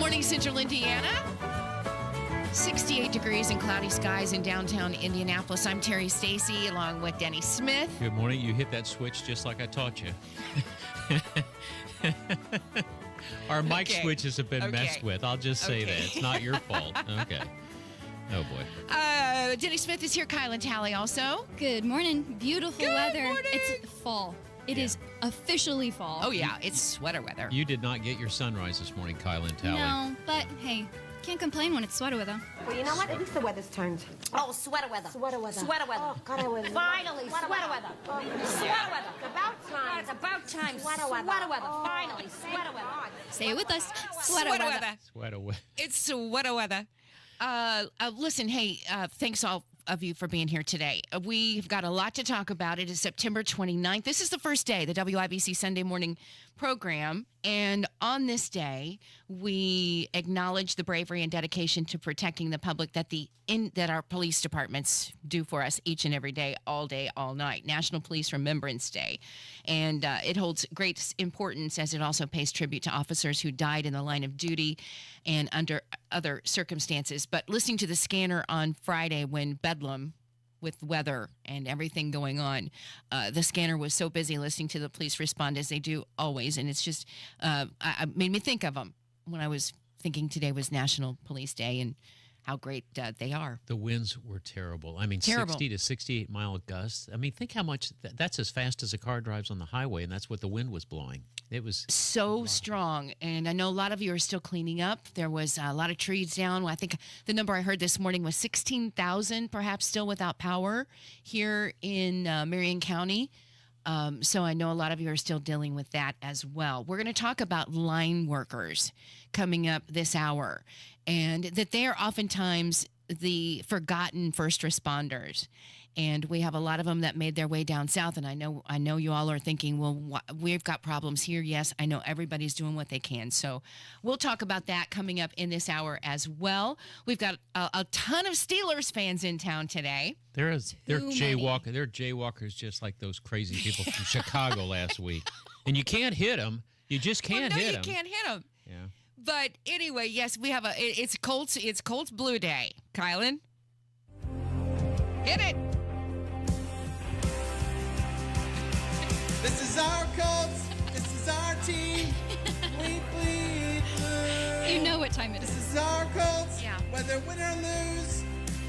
morning, Central Indiana. 68 degrees and cloudy skies in downtown Indianapolis. I'm Terri Stacy along with Denny Smith. Good morning. You hit that switch just like I taught you. Our mic switches have been messed with. I'll just say that. It's not your fault. Okay. Oh, boy. Denny Smith is here. Kylan Talley also. Good morning. Beautiful weather. Morning. It's fall. It is officially fall. Oh, yeah. It's sweater weather. You did not get your sunrise this morning, Kylan Talley. No, but hey, can't complain when it's sweater weather. Well, you know what? At least the weather's turned. Oh, sweater weather. Sweater weather. Sweater weather. Oh, God, I was... Finally, sweater weather. Sweater weather. It's about time. It's about time. Sweater weather. Sweater weather. Oh, Finally, sweater weather. Say it with us. Sweater weather. Sweater weather. It's sweater weather. Listen, hey, thanks all of you for being here today. We've got a lot to talk about. It is September 29th. This is the first day, the WIBC Sunday morning program. And on this day, we acknowledge the bravery and dedication to protecting the public that our police departments do for us each and every day, all night. National Police Remembrance Day. And it holds great importance as it also pays tribute to officers who died in the line of duty and under other circumstances. But listening to the scanner on Friday when Bedlam, with weather and everything going on, the scanner was so busy listening to the police respond as they do always. And it's just made me think of them when I was thinking today was National Police Day and how great they are. The winds were terrible. I mean, Terrible. 60 to 68 mile gusts. I mean, think how much that's as fast as a car drives on the highway, and that's what the wind was blowing. It was so strong. And I know a lot of you are still cleaning up. There was a lot of trees down. I think the number I heard this morning was 16,000 perhaps still without power here in Marion County. So I know a lot of you are still dealing with that as well. We're going to talk about line workers coming up this hour, and that they are oftentimes the forgotten first responders. And we have a lot of them that made their way down south. And I know you all are thinking, well, we've got problems here. Yes, I know everybody's doing what they can. So we'll talk about that coming up in this hour as well. We've got a ton of Steelers fans in town today. they're jaywalking. They're jaywalkers just like those crazy people from Chicago last week. And you can't hit them. You just can't hit them. You can't hit them. Yeah. But anyway, yes, we have it's Colts Blue Day. Kylan, hit it. This is our Colts. This is our team. We bleed blue. You know what time it This is. is our Colts. Yeah. Whether win or lose,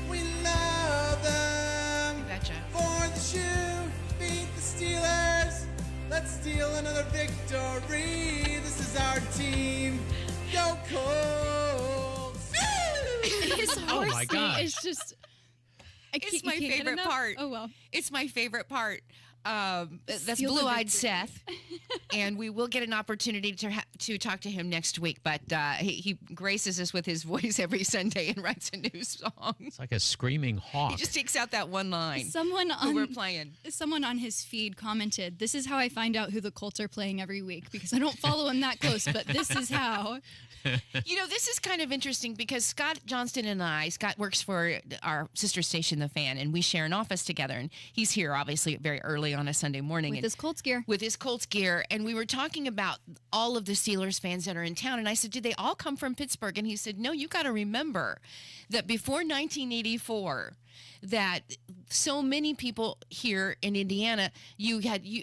we love them. Betcha. For the shoe, beat the Steelers. Let's steal another victory. This is our team. Go Colts. His Oh, my horsey gosh. is just... It's my favorite part. Oh, well. It's my favorite part. That's Steal the Blue-Eyed victory. Seth, and we will get an opportunity to talk to him next week. But he graces us with his voice every Sunday and writes a new song. It's like a screaming hawk. He just takes out that one line. Someone Who we're on playing. Someone on his feed commented, "This is how I find out who the Colts are playing every week because I don't follow him that close, but this is how." You know, this is kind of interesting because Scott Johnston and Scott works for our sister station, The Fan, and we share an office together. And he's here, obviously, very early on a Sunday morning. With his Colts gear. With his Colts gear. And we were talking about all of the Steelers fans that are in town. And I said, did they all come from Pittsburgh? And he said, no, you got to remember that before 1984, that so many people here in Indiana,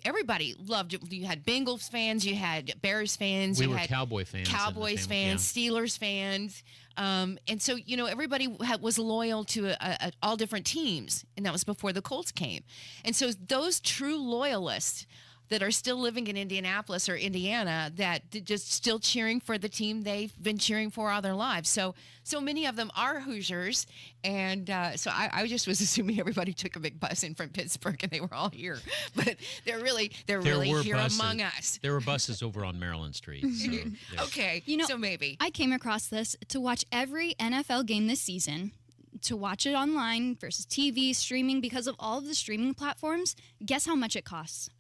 everybody loved it. You had Bengals fans, you had Bears fans, We you were had Cowboy fans. Cowboys fans, Steelers fans. And so, everybody was loyal to all different teams, and that was before the Colts came. And so those true loyalists that are still living in Indianapolis or Indiana that just still cheering for the team they've been cheering for all their lives. So many of them are Hoosiers. And so I just was assuming everybody took a big bus in from Pittsburgh and they were all here. But they're really here buses. among us. There were buses over on Maryland Street. So Okay, so maybe. I came across this to watch every NFL game this season, to watch it online versus TV, streaming, because of all of the streaming platforms. Guess how much it costs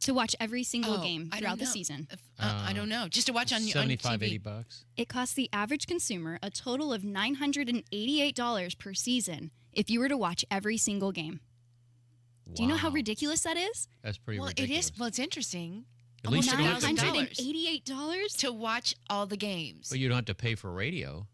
to watch every single game I throughout don't the know. season? I don't know. Just to watch on $75, TV. $80. It costs the average consumer a total of $988 per season if you were to watch every single game. Do you know how Wow. ridiculous that is? That's pretty Well, ridiculous. it is. Well, it's interesting. At least you don't have to pay. $988? to watch all the games. But you don't have to pay for radio.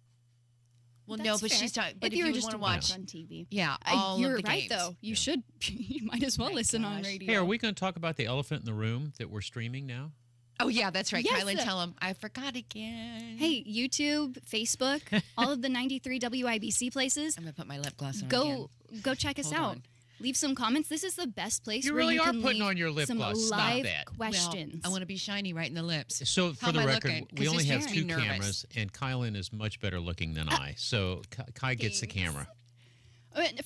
Well, That's no, but fair. she's talking. But if if you were you just want to to watch watch, on TV. yeah, all You're of the right, games. though. You should. You might as well My listen on gosh. radio. Hey, are we going to talk about the elephant in the room that we're streaming now? Oh yeah, that's right. Yes. Kylan, tell him I forgot again. Hey, YouTube, Facebook, all of the 93 WIBC places. I'm gonna put my lip gloss on. Go check us Hold out. on. Leave some comments. This is the best place You where really you are can putting leave on your lip some gloss. Stop live that. questions. Well, I want to be shiny right in the lips. So, How for the am I record, looking? we 'Cause only this have makes 2 me nervous. cameras, and Kylan is much better looking than I. So, Kai gets the Thanks. camera.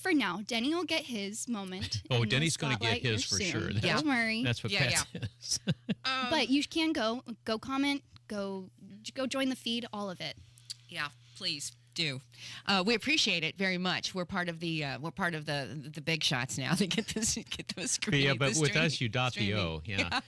For now, Denny will get his moment. Oh, and we'll Denny's gonna get spotlight his yours for soon. sure. Don't worry. That's what Yeah, Pat says. But you can go comment, go join the feed, all of it. Yeah, please do. We appreciate it very much. We're part of the big shots now to get those screens. Yeah, but with us, you dot the O. Yeah.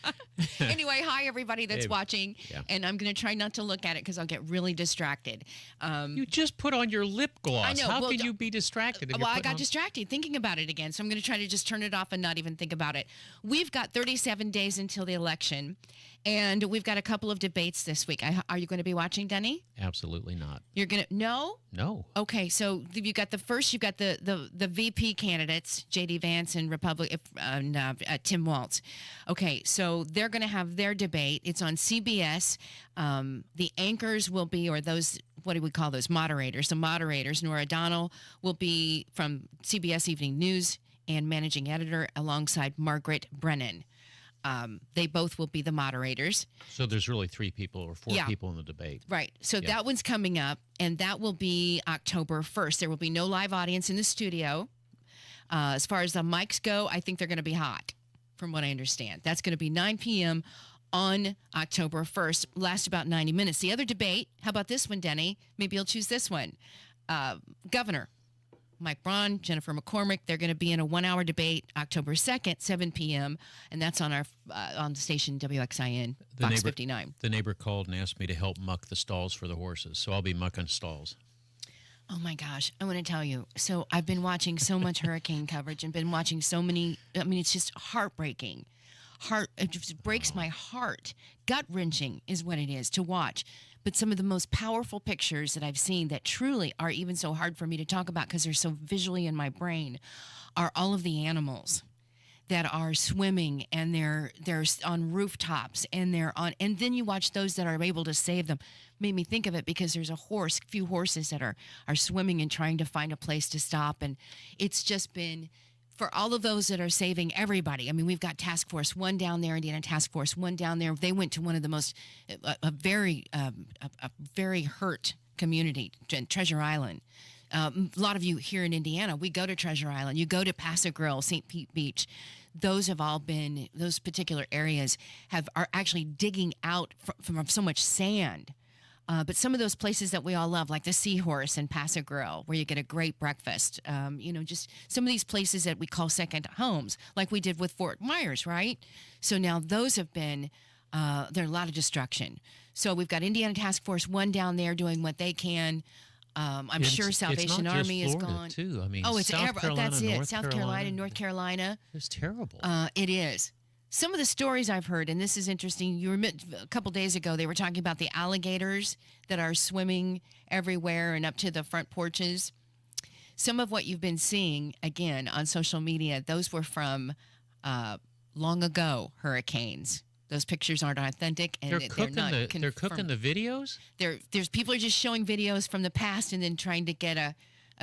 Anyway, hi everybody that's Hey, watching, yeah. and I'm going to try not to look at it because I'll get really distracted. You just put on your lip gloss. I know. How Well, can you be distracted? if Well, you're I putting got on- distracted thinking about it again, so I'm going to try to just turn it off and not even think about it. We've got 37 days until the election, and we've got a couple of debates this week. Are you going to be watching, Denny? Absolutely not. You're going to no. No. Okay, so you got the VP candidates, J.D. Vance and Tim Walz. Okay, so they're going to have their debate. It's on CBS. The anchors will be, or those, what do we call those, moderators? The moderators, Nora O'Donnell, will be from CBS Evening News and managing editor alongside Margaret Brennan. They both will be the moderators. So there's really 3 people or 4 Yeah. people in the debate. Right. So Yeah. that one's coming up, and that will be October 1st. There will be no live audience in the studio. As far as the mics go, I think they're going to be hot, from what I understand. That's going to be 9 p.m. on October 1st, last about 90 minutes. The other debate, how about this one, Denny? Maybe you'll choose this one. Governor Mike Braun, Jennifer McCormick, they're going to be in a 1-hour debate October 2nd, 7 p.m., and that's on our on the station WXIN, Fox 59. The neighbor called and asked me to help muck the stalls for the horses, so I'll be mucking stalls. Oh my gosh, I want to tell you. So I've been watching so much hurricane coverage and been watching so many. I mean, it's just heartbreaking. It just breaks my heart. Gut wrenching is what it is to watch. But some of the most powerful pictures that I've seen that truly are even so hard for me to talk about because they're so visually in my brain are all of the animals that are swimming, and they're on rooftops, and and then you watch those that are able to save them. Made me think of it because there's a few horses that are swimming and trying to find a place to stop, and it's just been, for all of those that are saving everybody. I mean, we've got Task Force 1 down there, Indiana Task Force 1 down there. They went to one of the most, a very hurt community, Treasure Island. A lot of you here in Indiana, we go to Treasure Island. You go to Paso Grill, St. Pete Beach. Those have all been, those particular areas are actually digging out from so much sand. But some of those places that we all love, like the Seahorse and Paso Grill, where you get a great breakfast, just some of these places that we call second homes, like we did with Fort Myers, right? So now those have been, there are a lot of destruction. So we've got Indiana Task Force 1 down there doing what they can. I'm sure Salvation Army is gone. Too. I mean, It's South Carolina, that's it. North South Carolina, North Carolina. It's terrible. It is. Some of the stories I've heard, and this is interesting. A couple days ago, they were talking about the alligators that are swimming everywhere and up to the front porches. Some of what you've been seeing, again, on social media, those were from long ago hurricanes. Those pictures aren't authentic, and they're they're cooking not they're cooking the videos. There's people are just showing videos from the past and then trying to get a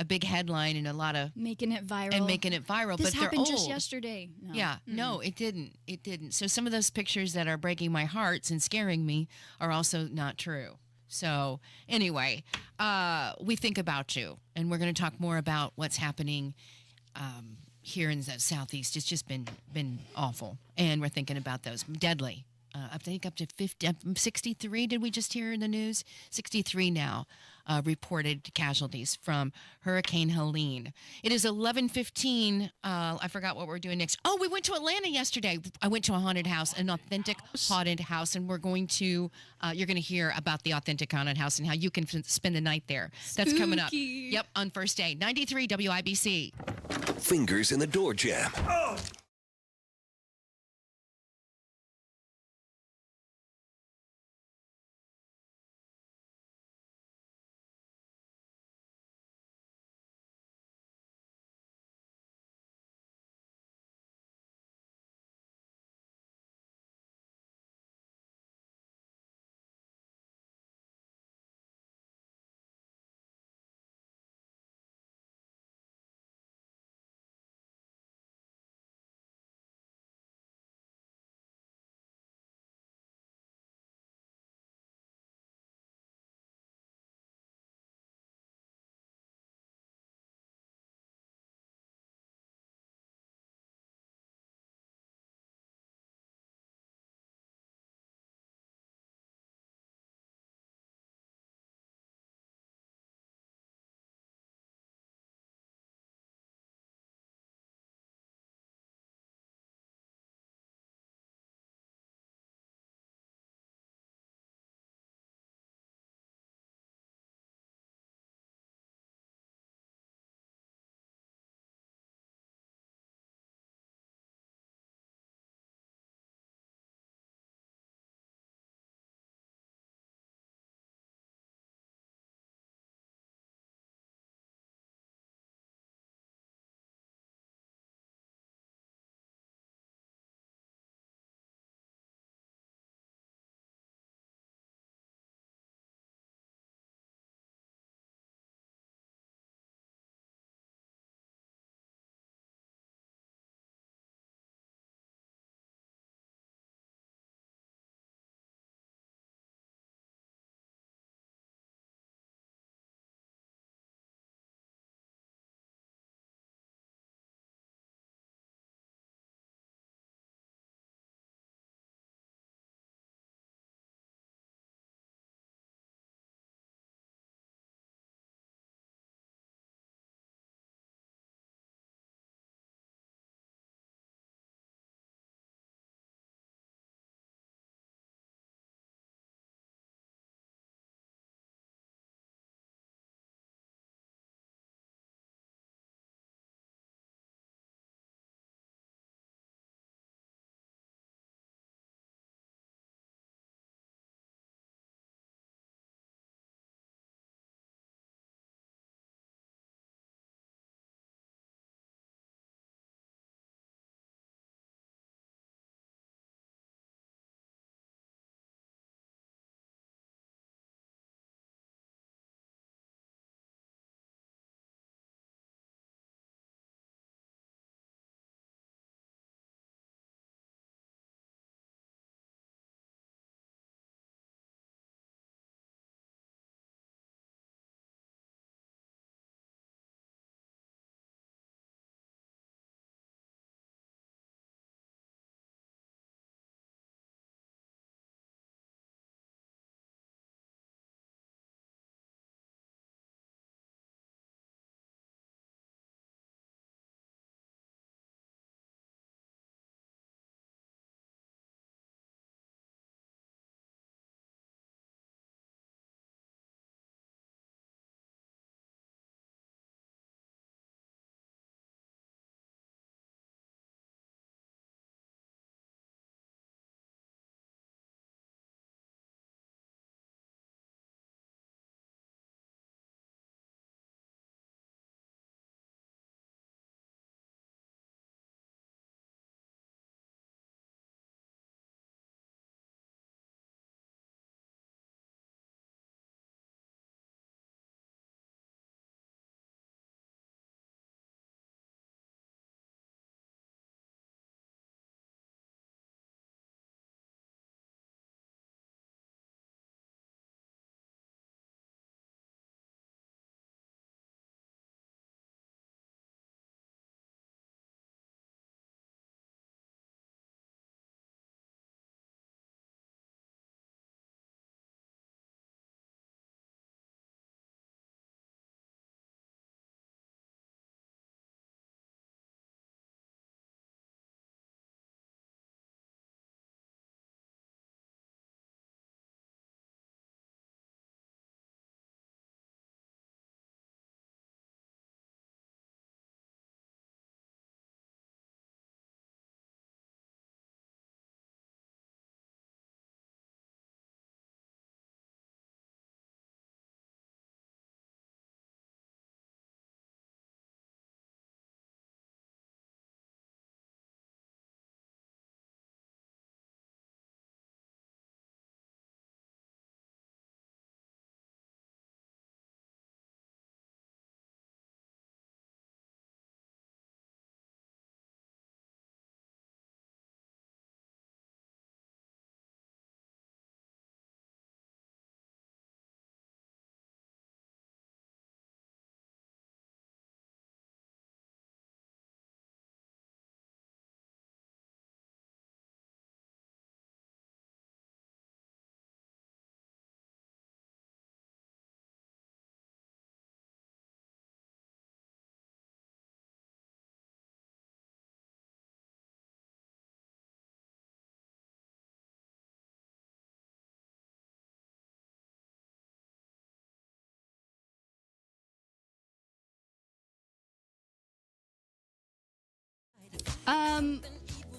big headline and a lot of Making it viral. but This they're happened old. just yesterday. No. Yeah, no, it didn't. It didn't. So some of those pictures that are breaking my heart and scaring me are also not true. So anyway, we think about you, and we're going to talk more about what's happening here in the Southeast. It's just been awful, and we're thinking about those deadly. I think up to 63, did we just hear in the news? 63 now reported casualties from Hurricane Helene. It is 11:15. I forgot what we're doing next. Oh, we went to Atlanta yesterday. I went to a haunted house, an authentic haunted house, and we're going to, you're going to hear about the authentic haunted house and how you can spend the night there. That's coming up. Spooky. Yep, on first day. 93 WIBC. Fingers in the door jam.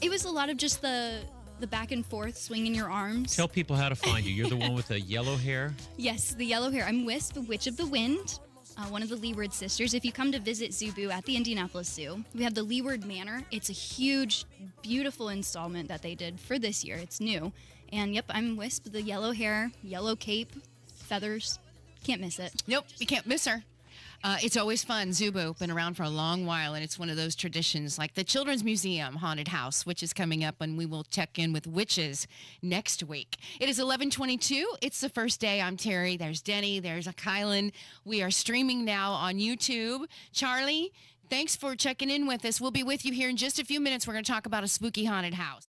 It was a lot of just the back and forth, swinging your arms. Tell people how to find you. You're the one with the yellow hair? Yes, the yellow hair. I'm Wisp, Witch of the Wind, one of the Leeward sisters. If you come to visit Zubu at the Indianapolis Zoo, we have the Leeward Manor. It's a huge, beautiful installment that they did for this year. It's new. And yep, I'm Wisp, the yellow hair, yellow cape, feathers. Can't miss it. Nope, you can't miss her. It's always fun. Zubu, been around for a long while, and it's one of those traditions like the Children's Museum Haunted House, which is coming up, and we will check in with witches next week. It is 11:22. It's the first day. I'm Terry. There's Denny. There's a Kylan. We are streaming now on YouTube. Charlie, thanks for checking in with us. We'll be with you here in just a few minutes. We're going to talk about a spooky haunted house.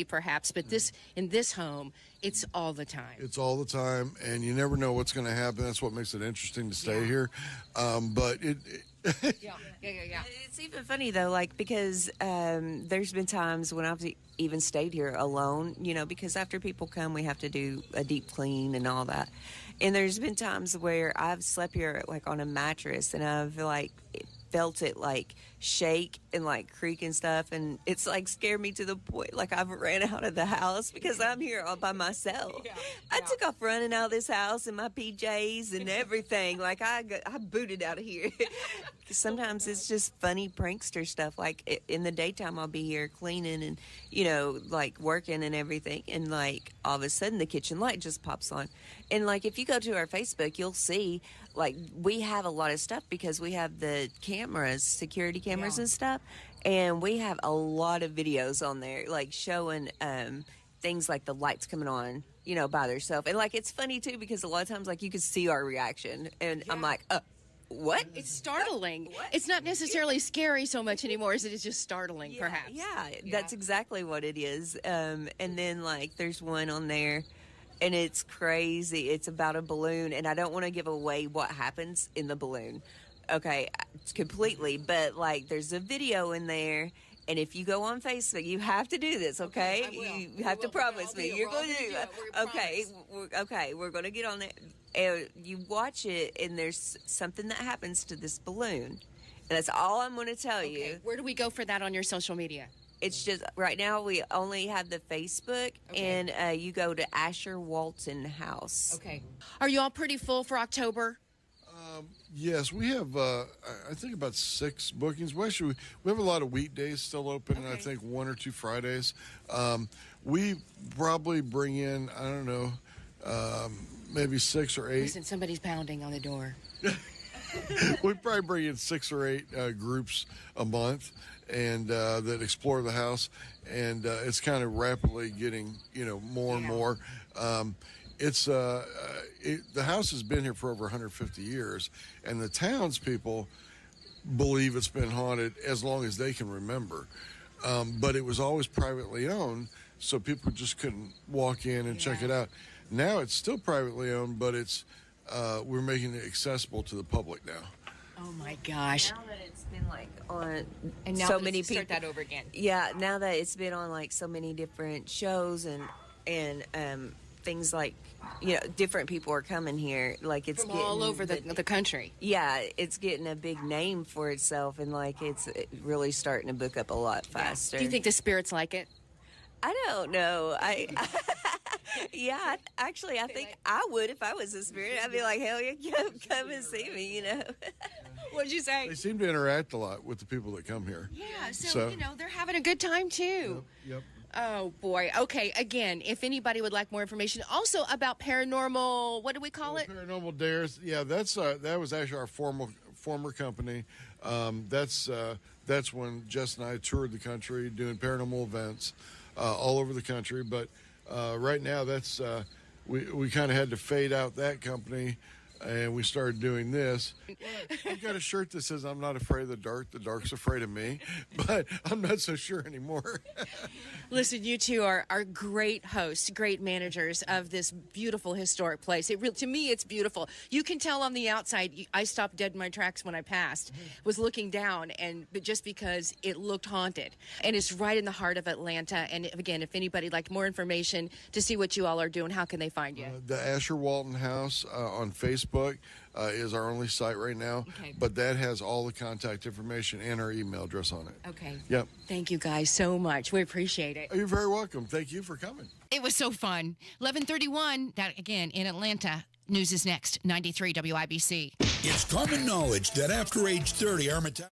perhaps, but this in this home, it's all the time. It's all the time, and you never know what's going to happen. That's what makes it interesting to stay here. But it Yeah. It's even funny though, like because there's been times when I've even stayed here alone, because after people come, we have to do a deep clean and all that. And there's been times where I've slept here like on a mattress, and I've like felt it like shake and like creak and stuff, and it's like scared me to the point like I've ran out of the house because I'm here all by myself. I took off running out of this house in my PJs and everything. Like I booted out of here. Sometimes it's just funny prankster stuff. Like in the daytime, I'll be here cleaning and like working and everything, and like all of a sudden the kitchen light just pops on. And like if you go to our Facebook, you'll see like we have a lot of stuff because we have the cameras, security cameras and stuff, and we have a lot of videos on there like showing things like the lights coming on by themselves. And like it's funny too because a lot of times like you can see our reaction, and I'm like what? It's startling. It's not necessarily scary so much anymore as it is just startling, perhaps. Yeah, that's exactly what it is. And then like there's one on there, and it's crazy. It's about a balloon, and I don't want to give away what happens in the balloon. Okay, completely. But like there's a video in there, and if you go on Facebook, you have to do this, okay? You have to promise me. You're going to do it. Okay, we're going to get on there. And you watch it, and there's something that happens to this balloon. And that's all I'm going to tell you. Where do we go for that on your social media? It's just, right now, we only have the Facebook, and you go to Asher Walton House. Okay. Are you all pretty full for October? Yes, we have, I think about 6 bookings. We have a lot of weekdays still open, and I think 1 or 2 Fridays. We probably bring in, I don't know, maybe 6 or 8. Listen, somebody's pounding on the door. We probably bring in 6 or 8 groups a month, and that explore the house, and it's kind of rapidly getting, more and more. The house has been here for over 150 years, and the townspeople believe it's been haunted as long as they can remember. But it was always privately owned, so people just couldn't walk in and check it out. Now it's still privately owned, but we're making it accessible to the public now. Oh my gosh! Now that it's been like on And now so let's many start people, that over again. Yeah, now that it's been on like so many different shows and things like different people are coming here. Like it's From getting all over the country. Yeah, it's getting a big name for itself, and like it's really starting to book up a lot faster. Do you think the spirits like it? I don't know. Actually, I think I would if I was a spirit. I'd be like, hell yeah, come and see me, What'd you say? They seem to interact a lot with the people that come here. Yeah, so they're having a good time too. Yep. Oh boy. Okay. Again, if anybody would like more information, also about paranormal, what do we call it? Paranormal Dares. Yeah, that was actually our former company. That's when Jess and I toured the country doing paranormal events all over the country. But right now, that's we kind of had to fade out that company, and we started doing this. I've got a shirt that says, "I'm not afraid of the dark. The dark's afraid of me," but I'm not so sure anymore. Listen, you two are great hosts, great managers of this beautiful historic place. To me, it's beautiful. You can tell on the outside. I stopped dead in my tracks when I passed, was looking down, but just because it looked haunted. And it's right in the heart of Atlanta. And again, if anybody like more information to see what you all are doing, how can they find you? The Asher Walton House on Facebook is our only site right now, but that has all the contact information and our email address on it. Okay. Yep. Thank you guys so much. We appreciate it. You're very welcome. Thank you for coming. It was so fun. 11:31. That again in Atlanta. News is next. 93 WIBC. It's common knowledge that after age 30, our metabolism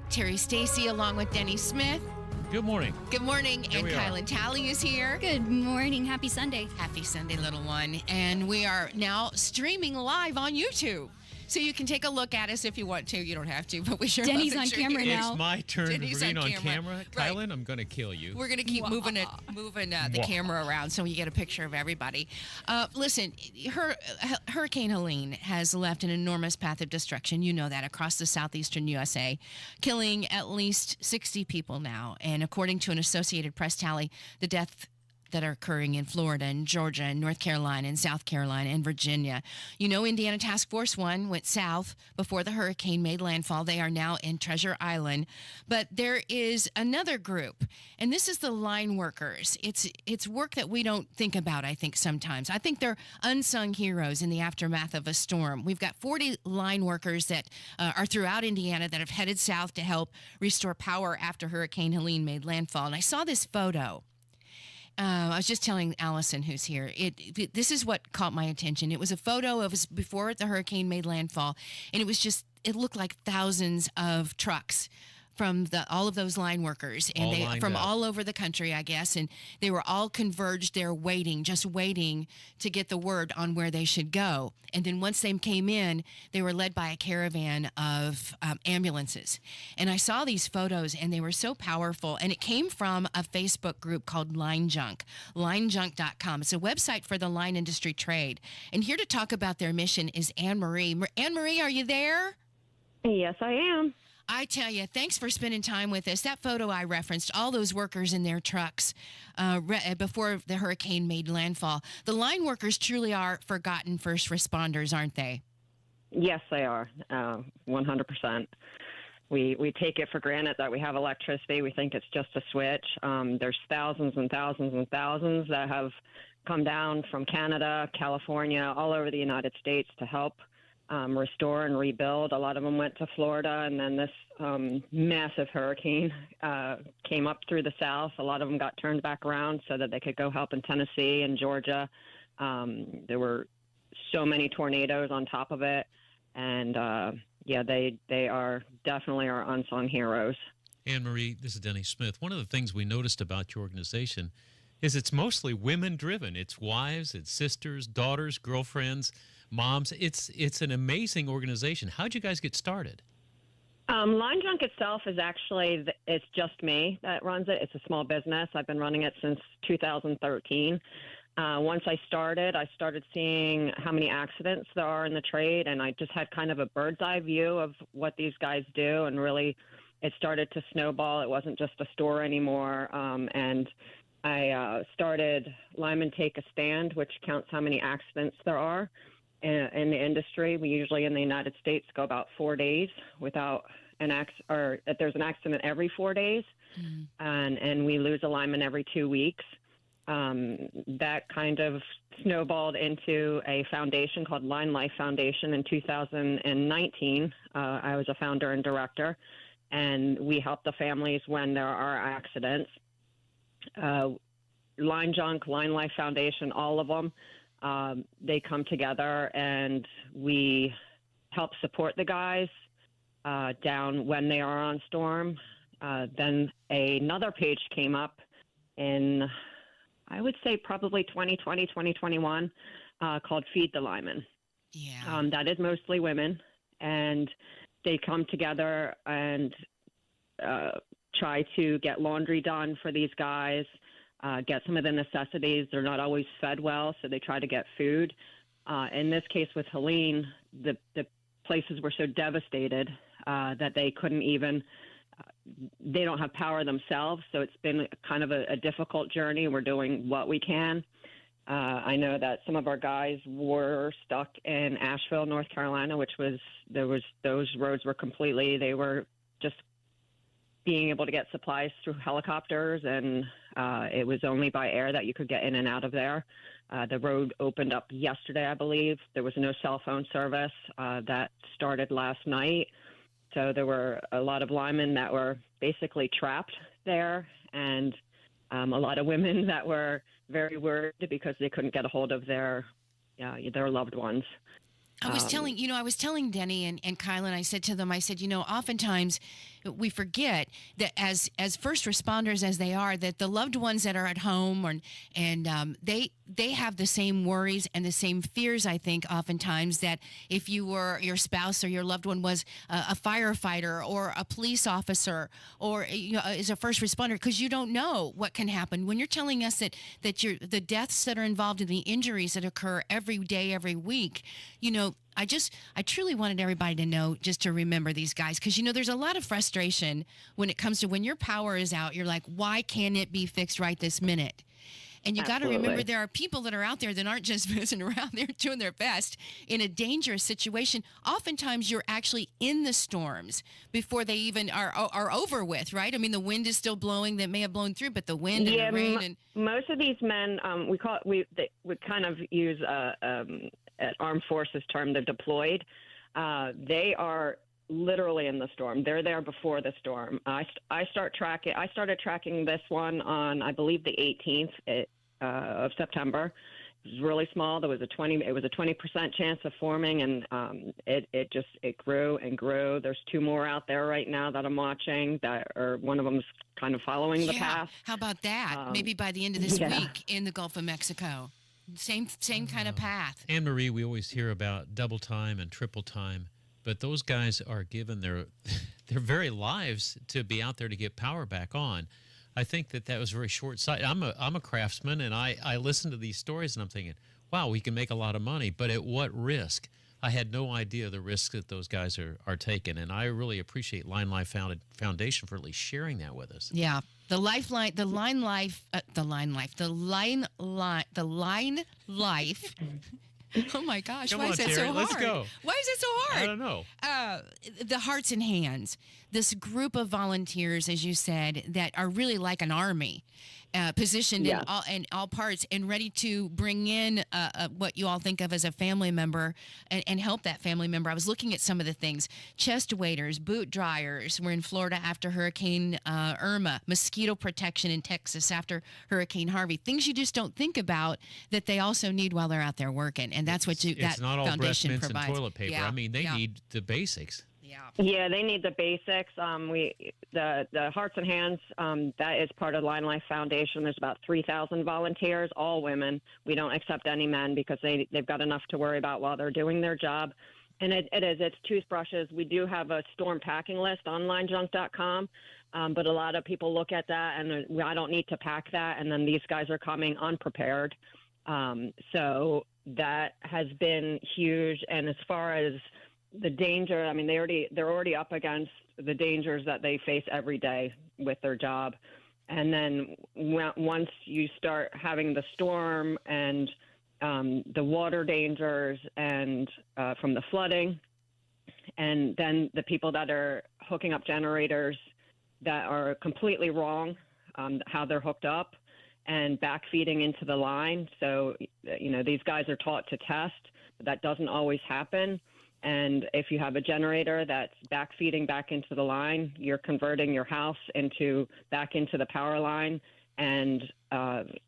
Terri Stacy along with Denny Smith. Good morning. Good morning. Here And we are. Kylan Talley is here. Good morning. Happy Sunday. Happy Sunday, little one. And we are now streaming live on YouTube. So you can take a look at us if you want to. You don't have to, but we sure Denny's love on that you're camera here. now. It's my turn Denny's to read on on camera. camera. Right. Kylan, I'm going to kill you. We're going to keep moving the camera around so you get a picture of everybody. Listen, Hurricane Helene has left an enormous path of destruction. You know that across the southeastern USA, killing at least 60 people now. And according to an Associated Press tally, the death that are occurring in Florida and Georgia and North Carolina and South Carolina and Virginia. You know, Indiana Task Force 1 went south before the hurricane made landfall. They are now in Treasure Island. But there is another group, and this is the line workers. It's work that we don't think about, I think, sometimes. I think they're unsung heroes in the aftermath of a storm. We've got 40 line workers that are throughout Indiana that have headed south to help restore power after Hurricane Helene made landfall. And I saw this photo. I was just telling Allison, who's here, this is what caught my attention. It was a photo of us before the hurricane made landfall, and it looked like thousands of trucks from all of those line workers, and All lined from up. all over the country, I guess, and they were all converged there just waiting to get the word on where they should go. And then once they came in, they were led by a caravan of ambulances. And I saw these photos, and they were so powerful. And it came from a Facebook group called Line Junk, linejunk.com. It's a website for the line industry trade. And here to talk about their mission is Anne Marie. Anne Marie, are you there? Yes, I am. I tell you, thanks for spending time with us. That photo I referenced, all those workers in their trucks before the hurricane made landfall. The line workers truly are forgotten first responders, aren't they? Yes, they are. 100%. We take it for granted that we have electricity. We think it's just a switch. There's thousands and thousands and thousands that have come down from Canada, California, all over the United States to help restore and rebuild. A lot of them went to Florida, and then this massive hurricane came up through the south. A lot of them got turned back around so that they could go help in Tennessee and Georgia. There were so many tornadoes on top of it, and they are definitely our unsung heroes. Anne Marie, this is Denny Smith. One of the things we noticed about your organization is it's mostly women-driven. It's wives, it's sisters, daughters, girlfriends, moms. It's an amazing organization. How'd you guys get started? Line Junk itself is actually, it's just me that runs it. It's a small business. I've been running it since 2013. Once I started seeing how many accidents there are in the trade, and I just had kind of a bird's eye view of what these guys do, and really it started to snowball. It wasn't just a store anymore, and I started Linemen Take a Stand, which counts how many accidents there are in the industry. We usually in the United States go about 4 days without an accident, or if there's an accident every 4 days, and we lose a lineman every 2 weeks. That kind of snowballed into a foundation called Line Life Foundation in 2019. I was a founder and director, and we help the families when there are accidents. Line Junk, Line Life Foundation, all of them, they come together and we help support the guys down when they are on storm. Then another page came up in, I would say probably 2020, 2021, called Feed the Linemen. Yeah. That is mostly women, and they come together and try to get laundry done for these guys, get some of the necessities. They're not always fed well, so they try to get food. In this case with Helene, the places were so devastated that they couldn't even, they don't have power themselves, so it's been kind of a difficult journey. We're doing what we can. I know that some of our guys were stuck in Asheville, North Carolina, those roads were completely, they were just being able to get supplies through helicopters, and it was only by air that you could get in and out of there. The road opened up yesterday, I believe. There was no cell phone service. That started last night. So there were a lot of linemen that were basically trapped there, and a lot of women that were very worried because they couldn't get a hold of their loved ones. I was telling Denny and Kylan, I said to them, I said, oftentimes we forget that as first responders as they are, that the loved ones that are at home they have the same worries and the same fears, I think, oftentimes, that if your spouse or your loved one was a firefighter or a police officer or is a first responder, because you don't know what can happen. When you're telling us that the deaths that are involved in the injuries that occur every day, every week, I truly wanted everybody to know, just to remember these guys, because there's a lot of frustration when it comes to when your power is out. You're like, why can't it be fixed right this minute? And you got to remember, there are people that are out there that aren't just messing around. They're doing their best in a dangerous situation. Oftentimes, you're actually in the storms before they even are over with, right? I mean, the wind is still blowing that may have blown through, but the wind and the rain. Most of these men, we kind of use an armed forces term, they're deployed. They are literally in the storm. They're there before the storm. I started tracking this one on, I believe, the 18th of September. It was really small. It was a 20% chance of forming, and it grew and grew. There's two more out there right now that I'm watching, one of them's kind of following the path. How about that? Maybe by the end of this week in the Gulf of Mexico. Same kind of path. Anne Marie, we always hear about double time and triple time, but those guys are given their very lives to be out there to get power back on. I think that was very short-sighted. I'm a craftsman, and I listen to these stories, and I'm thinking, wow, we can make a lot of money, but at what risk? I had no idea the risks that those guys are taking, and I really appreciate Line Life Foundation for at least sharing that with us. Yeah. The Line Life. Oh my gosh! Come why on, is that Terri, so hard? let's go. Why is it so hard? I don't know. The Hearts and Hands. This group of volunteers, as you said, that are really like an army, positioned in all parts and ready to bring in what you all think of as a family member and help that family member. I was looking at some of the things: chest waders, boot dryers. We're in Florida after Hurricane Irma, mosquito protection in Texas after Hurricane Harvey. Things you just don't think about that they also need while they're out there working, and that's what it's not all breath foundation mints provides. and toilet paper. Yeah. I mean, they need the basics. Yeah, they need the basics. The Hearts and Hands, that is part of Line Life Foundation. There's about 3,000 volunteers, all women. We don't accept any men because they've got enough to worry about while they're doing their job. And it's toothbrushes. We do have a storm packing list on linejunk.com, but a lot of people look at that and I don't need to pack that. And then these guys are coming unprepared. So that has been huge. And as far as the danger, I mean, they're already up against the dangers that they face every day with their job. And then once you start having the storm and the water dangers and from the flooding, and then the people that are hooking up generators that are completely wrong, how they're hooked up and backfeeding into the line. So, these guys are taught to test, but that doesn't always happen. And if you have a generator that's backfeeding back into the line, you're converting your house back into the power line. And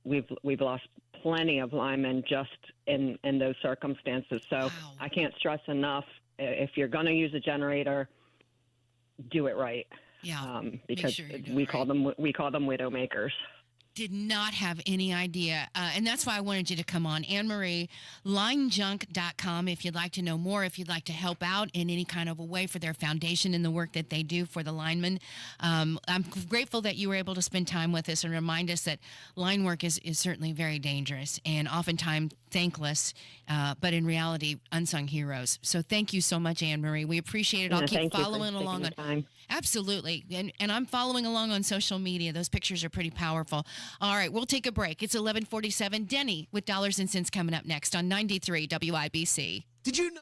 we've lost plenty of linemen just in those circumstances. So wow. I can't stress enough, if you're going to use a generator, do it right. Yeah, because we call them widowmakers. Did not have any idea. And that's why I wanted you to come on. Anne Marie, linejunk.com, if you'd like to know more, if you'd like to help out in any kind of a way for their foundation and the work that they do for the linemen. I'm grateful that you were able to spend time with us and remind us that line work is certainly very dangerous and oftentimes thankless, but in reality, unsung heroes. So thank you so much, Anne Marie. We appreciate it. I'll keep following along. Absolutely. And I'm following along on social media. Those pictures are pretty powerful. All right, we'll take a break. It's 11:47. Denny with Dollars and Cents coming up next on 93 WIBC. Did you know?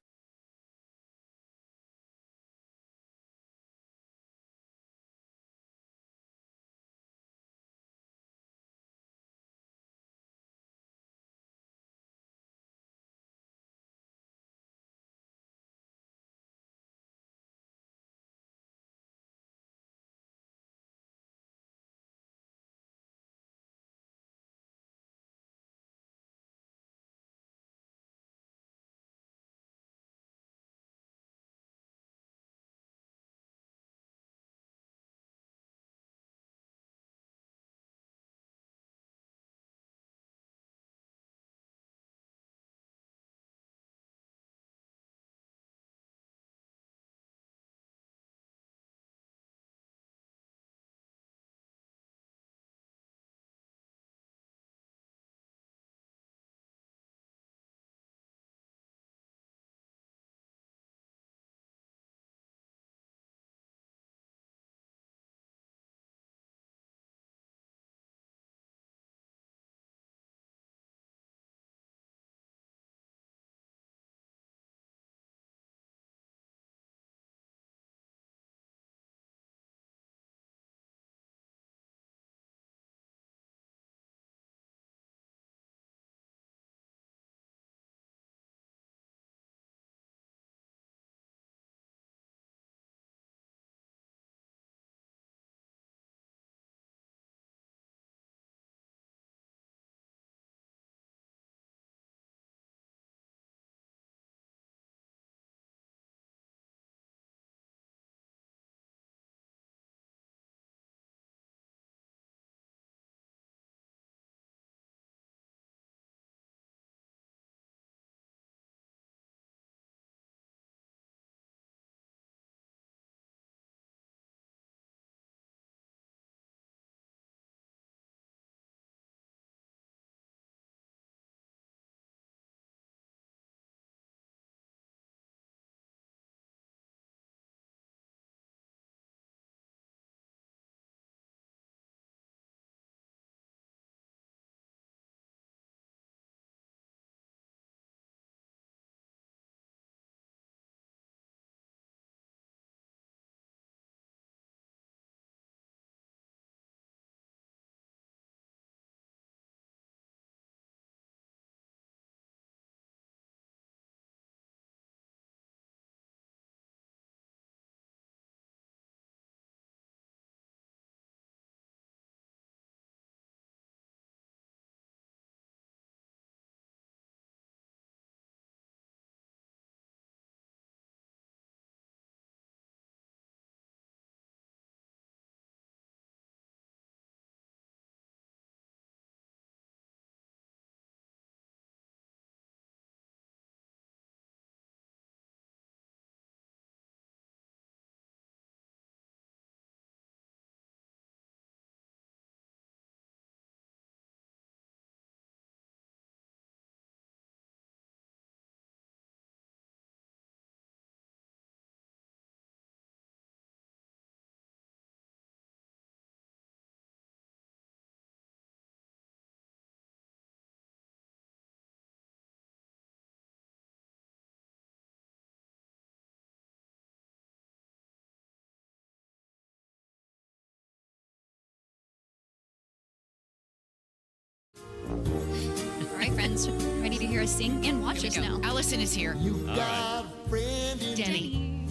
right, friends, ready to hear us sing and watch Here us we go. now. Allison is here. All right. Denny.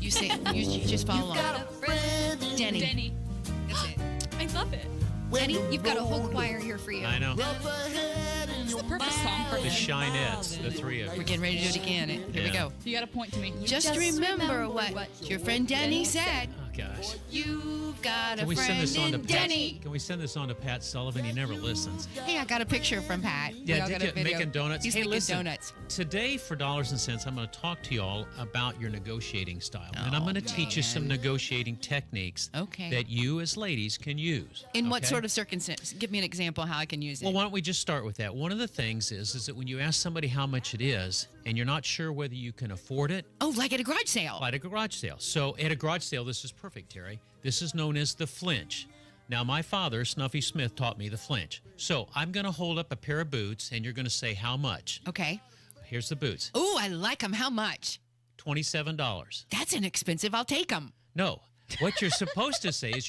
You say you just follow along. Denny. Denny. That's it. I love it. Denny, you've got a whole choir here for you. I know. It's the perfect song for The him. Shinettes, the three of We're you. getting ready to do it again. Here we Yeah. go. You got to point to me. Just remember what your friend Denny said. Oh, gosh. You've got a Can we send friend this on to in Pat? Denny. Can we send this on to Pat Sullivan? He never listens. Hey, I got a picture from Pat. We Yeah, all did got a you? video. Making donuts? He's Hey, making listen. donuts. Today, for Dollars and Cents, I'm going to talk to y'all about your negotiating style. And I'm Oh, going to teach you some man. negotiating techniques Okay. that you as ladies can use. In what okay? sort of circumstance? Give me an example how I can use it. Well, why don't we just start with that? One of the things is that when you ask somebody how much it is and you're not sure whether you can afford it, oh, like at a garage sale. at a garage sale. So at a garage sale, this is perfect, Terry. This is known as the flinch. Now, my father, Snuffy Smith, taught me the flinch. So I'm going to hold up a pair of boots and you're going to say how much. Okay. Here's the boots. Oh, I like them. How much? $27. That's inexpensive. I'll take them. No. What you're supposed to say is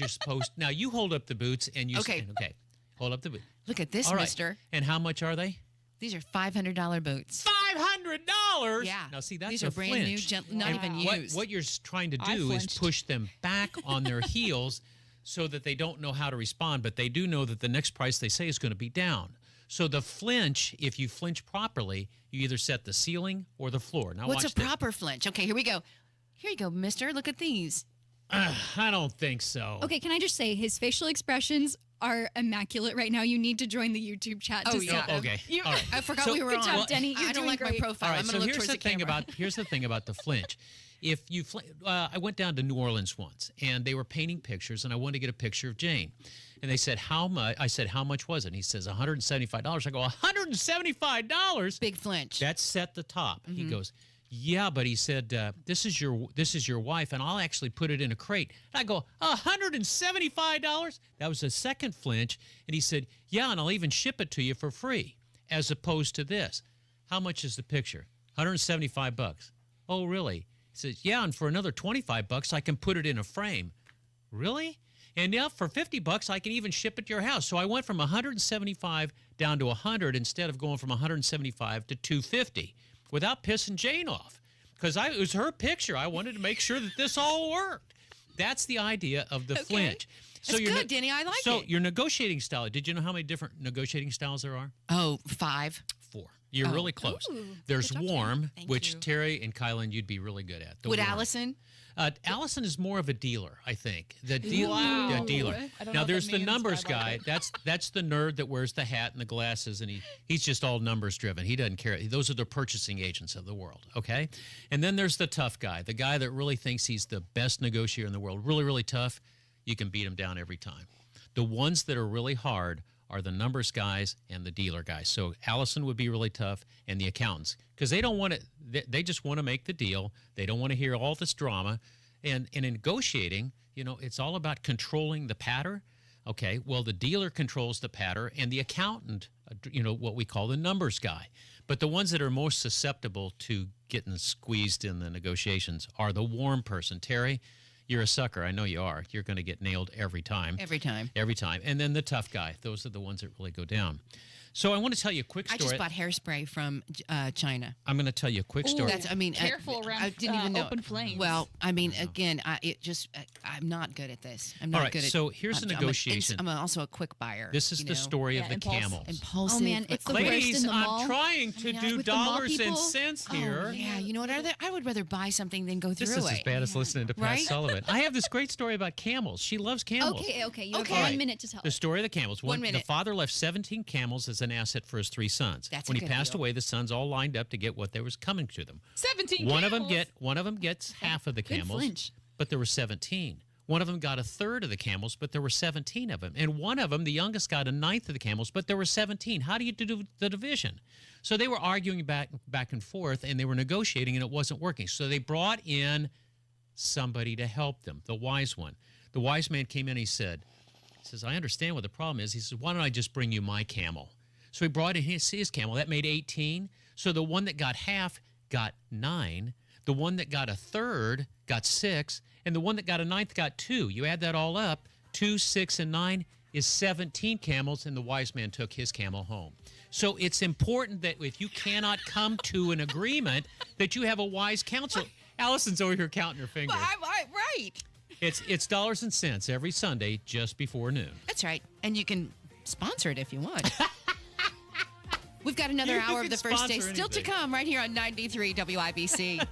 now you hold up the boots and you Okay. say, okay, hold up the boots. Look at this, All right. mister. And how much are they? These are $500 boots. $500. Yeah. Now see, that's These a are brand new, flinch. not And even what, used. What you're trying to I do is flinched. push them back on their heels so that they don't know how to respond, but they do know that the next price they say is going to be down. So the flinch, if you flinch properly, you either set the ceiling or the floor. Now What's watch a this. proper flinch? Okay, here we go. Here you go, mister. Look at these. I don't think so. Okay, can I just say his facial expressions are immaculate right now. You need to join the YouTube chat to Oh, see yeah. them. Okay. You- All right. I forgot So- we were Good on. job, Denny. You're I don't doing like my great. profile. All right, I'm so going to look here's towards the the thing camera. here's the thing about the flinch. If you I went down to New Orleans once, and they were painting pictures, and I wanted to get a picture of Jane, and they said how much. I said how much was it? And he says $175. I go $175. Big flinch. That's set the top. He Mm-hmm. goes, yeah, but he said this is your wife, and I'll actually put it in a crate. And I go $175. That was the second flinch, and he said, yeah, and I'll even ship it to you for free, as opposed to this. How much is the picture? $175. Oh, really? He says, yeah, and for another $25, I can put it in a frame. Really? And now for $50, I can even ship it to your house. So I went from 175 down to 100 instead of going from 175 to 250 without pissing Jane off. Because it was her picture. I wanted to make sure that this all worked. That's the idea of the flinch. That's your good, Denny. I like So it. your negotiating style, did you know how many different negotiating styles there are? Oh, 5. 4. You're really close. There's warm, which you. Terry and Kylan, you'd be really good at. The Would warm. Allison? Allison is more of a dealer, I think. The dealer. Wow. Dealer. I don't know Now what there's that the means, numbers but I like guy. That's the nerd that wears the hat and the glasses, and he's just all numbers driven. He doesn't care. Those are the purchasing agents of the world. Okay. And then there's the tough guy, the guy that really thinks he's the best negotiator in the world. Really, really tough. You can beat him down every time. The ones that are really hard are the numbers guys and the dealer guys. So Allison would be really tough, and the accountants, because they don't want to. They just want to make the deal. They don't want to hear all this drama. And in negotiating, it's all about controlling the patter. Okay, well, the dealer controls the patter, and the accountant, what we call the numbers guy. But the ones that are most susceptible to getting squeezed in the negotiations are the warm person. Terry, you're a sucker. I know you are. You're going to get nailed every time. Every time. Every time. And then the tough guy. Those are the ones that really go down. So I want to tell you a quick I story. just bought hairspray from China. I'm going to tell you a quick story. That's, Careful around I didn't even know. open flames. Well, again, I'm not good at this. I'm All not right, good at. so here's a negotiation. I'm also a quick buyer. This is the story of Yeah, the impulse. camel. Impulsive. Oh, man, it's the quick. worst Ladies, in the mall. I'm trying to do With the mall dollars and people. cents Oh, here. yeah, you know what? I would rather buy something than go through This is it. as bad as listening to Pat Right? Sullivan. I have this great story about camels. She loves camels. Okay. You Okay. have All 1 right. minute to tell. The story of the camels. One The minute. father left 17 camels as an asset for his 3 sons. That's a when he good passed deal. away, the sons all lined up to get what there was coming to them. 17 One camels. of them gets half of the Good camels, flinch. but there were 17. One of them got a third of the camels, but there were 17 of them. And one of them, the youngest, got a ninth of the camels, but there were 17. How do you do the division? So they were arguing back and forth, and they were negotiating, and it wasn't working. So they brought in somebody to help them, the wise one. The wise man came in, he says, I understand what the problem is. He says, why don't I just bring you my camel? So he brought in his camel. That made 18. So the one that got half got 9. The one that got a third got 6. And the one that got a ninth got 2. You add that all up, 2, 6, and 9, is 17 camels, and the wise man took his camel home. So it's important that if you cannot come to an agreement, that you have a wise counsel. Allison's over here counting her fingers. Right. It's dollars and cents every Sunday just before noon. That's right. And you can sponsor it if you want. We've got another You hour of can the first day sponsor still to anything. come right here on 93 WIBC.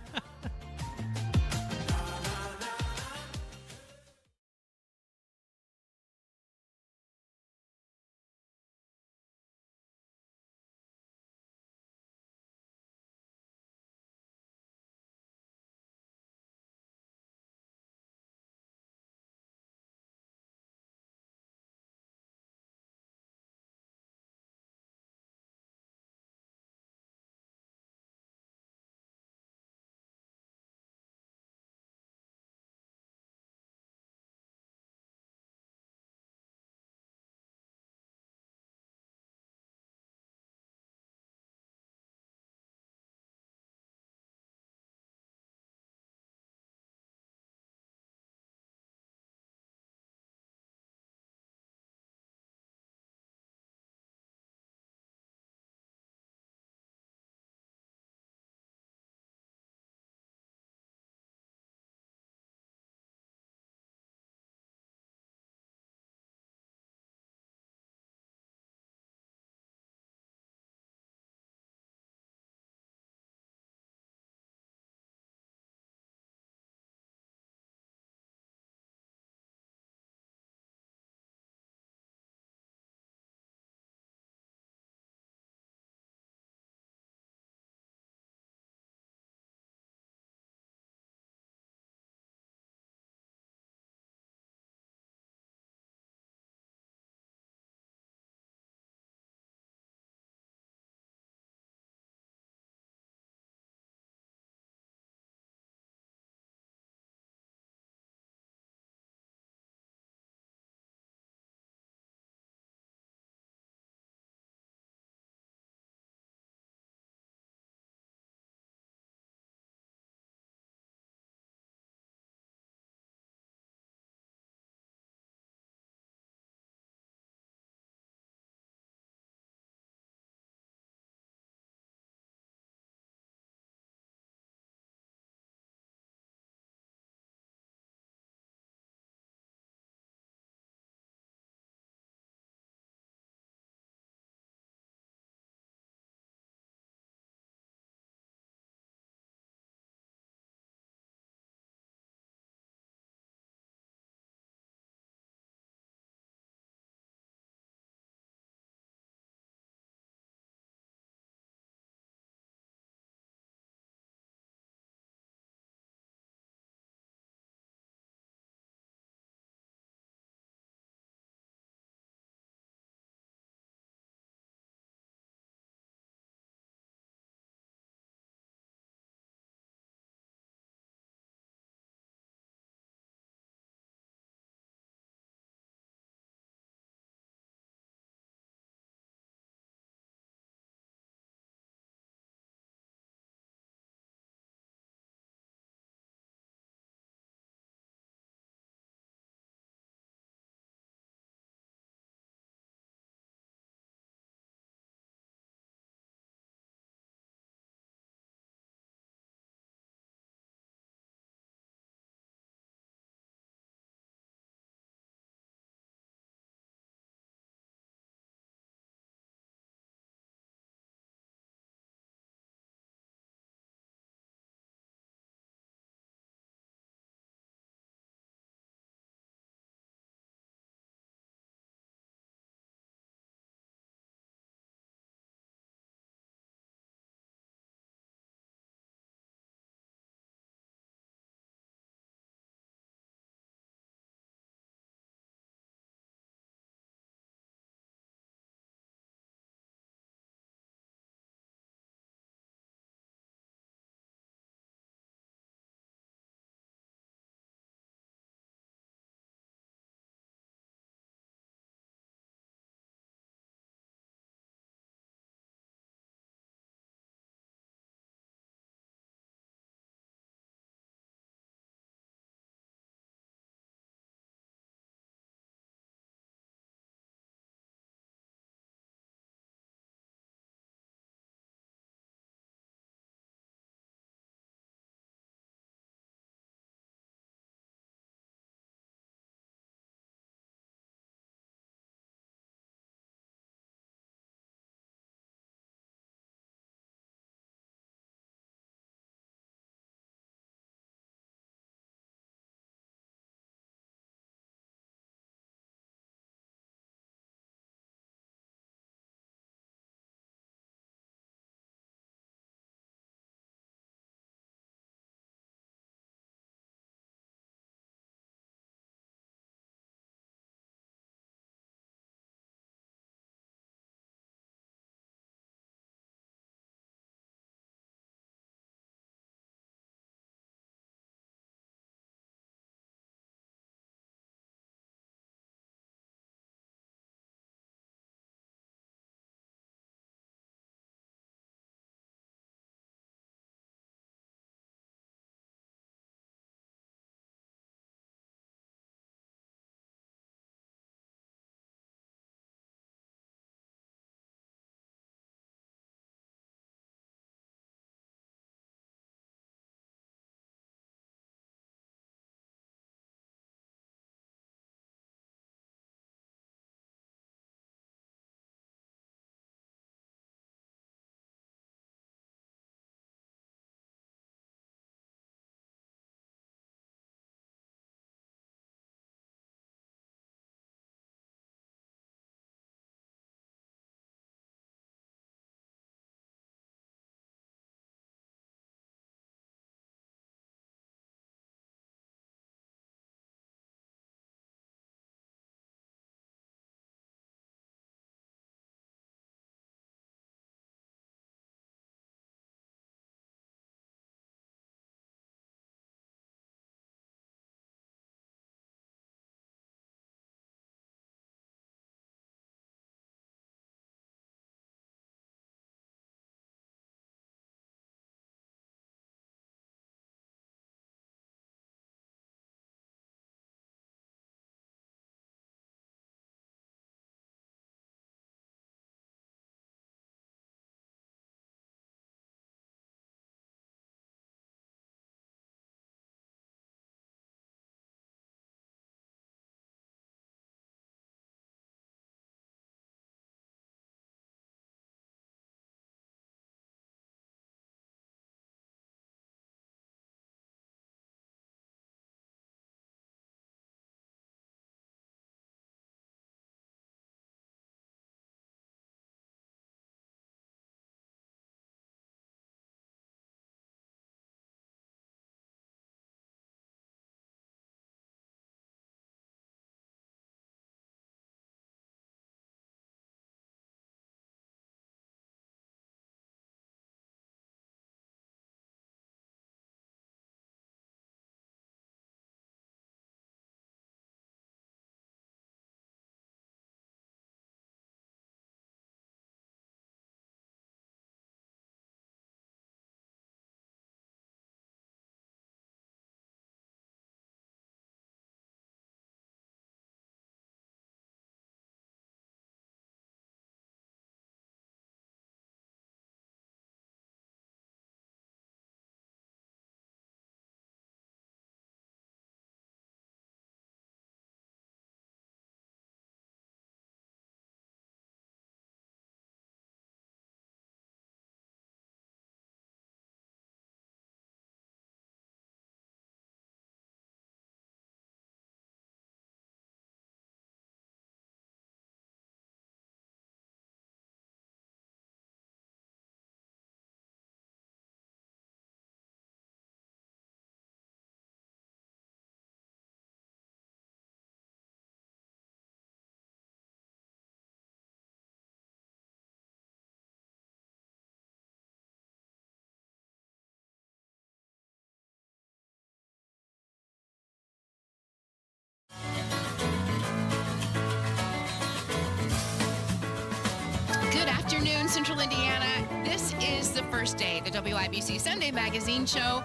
afternoon, Central Indiana. This is the first day, the WIBC Sunday Magazine Show.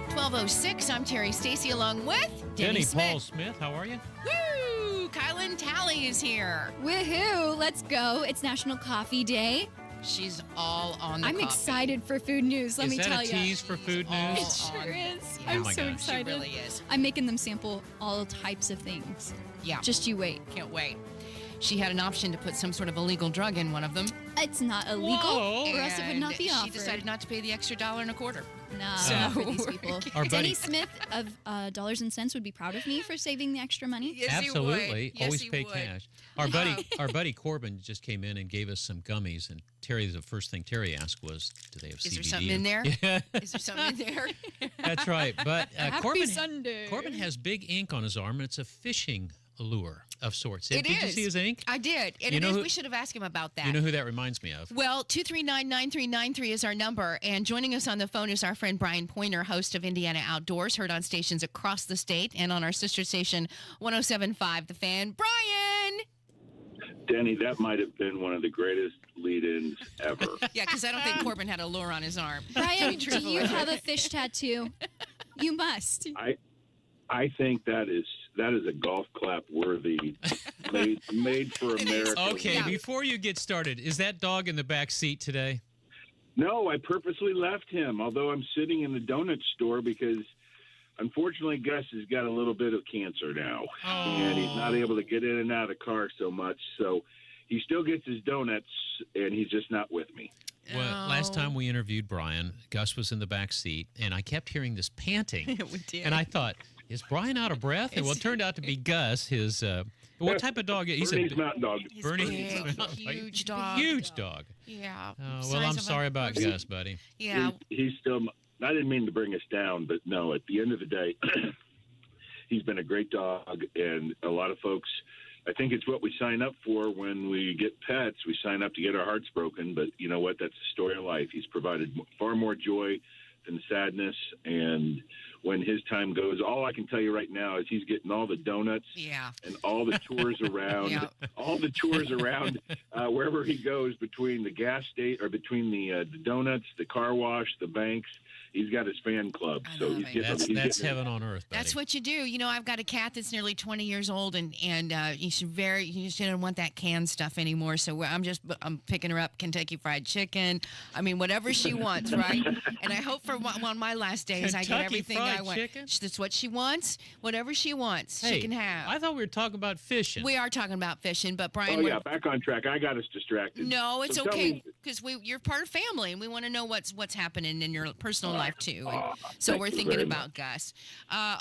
12:06. I'm Terri Stacy along with Denny Smith. Paul Smith, how are you? Woo! Kylan Talley is here. Woohoo! Let's go. It's National Coffee Day. She's all on the I'm coffee. excited for food news, let me tell Is you. that a tease for food all news? It sure on- is. Yeah. I'm Oh my so gosh. excited. She really is. I'm making them sample all types of things. Yeah. Just you wait. Can't wait. She had an option to put some sort of illegal drug in one of them. It's not illegal, Whoa. or else it would not be she offered. decided not to pay the extra $1.25. No, So- not for these people. Our buddy- Denny Smith of Dollars and Cents would be proud of me for saving the extra money. Yes, he would. Absolutely. Yes, Always he pay would. cash. Our buddy Corbin just came in and gave us some gummies, and Terry, the first thing Terry asked was, "Do they have CBD?" Is there something in there? Yeah, Is there something in there? that's right. But Happy Corbin, Sunday. Corbin has big ink on his arm, and it's a fishing lure of sorts. It Did you is. see his ink? I did. And You it know is. who- We should have asked him about that. You know who that reminds me of? Well, 239-9393 is our number. And joining us on the phone is our friend Brian Pointer, host of Indiana Outdoors, heard on stations across the state and on our sister station 107.5 The Fan. Brian! Denny, that might have been one of the greatest lead-ins ever. Yeah, because I don't think Corbin had a lure on his arm. Brian, do truthful you with have you. a fish tattoo? You must. I think that is a golf clap worthy, made for America. Okay, Yeah. before you get started, is that dog in the back seat today? No, I purposely left him, although I'm sitting in the donut store because, unfortunately, Gus has got a little bit of cancer now, and he's not able to get in and out of the car so much. So he still gets his donuts, and he's just not with me. Well, last time we interviewed Brian, Gus was in the back seat, and I kept hearing this panting. We did. And I thought, is Brian out of breath? And well, it turned out to be Gus. His what type of dog? He's Bernie's mountain dog. He's Bernie- big, Like, huge dog. huge dog. Yeah. Well, Size I'm of a sorry about person. Gus, buddy. Yeah. He's still. I didn't mean to bring us down, but no. At the end of the day, he's been a great dog, and a lot of folks. I think it's what we sign up for when we get pets. We sign up to get our hearts broken, but you know what? That's the story of life. He's provided far more joy than sadness, and when his time goes, all I can tell you right now is he's getting all the donuts Yeah. and all the tours around, Yeah. all the tours around wherever he goes between the gas station or between the donuts, the car wash, the banks. He's got his fan club, I so love he's it. getting. That's he's that's getting- heaven on earth, buddy. That's what you do. You know, I've got a cat that's nearly 20 years old, and you just don't want that canned stuff anymore. So I'm picking her up Kentucky Fried Chicken. I mean, whatever she wants, right? And I hope for one my last days I get Kentucky everything Fried I want. Chicken? That's what she wants. Whatever she wants, Hey, she can have. I thought we were talking about fishing. We are talking about fishing, but Brian, Oh yeah, back on track. I got us distracted. no, it's So tell okay me- because you're part of family, and we want to know what's happening in your personal life too. And so thank we're you thinking very about Gus.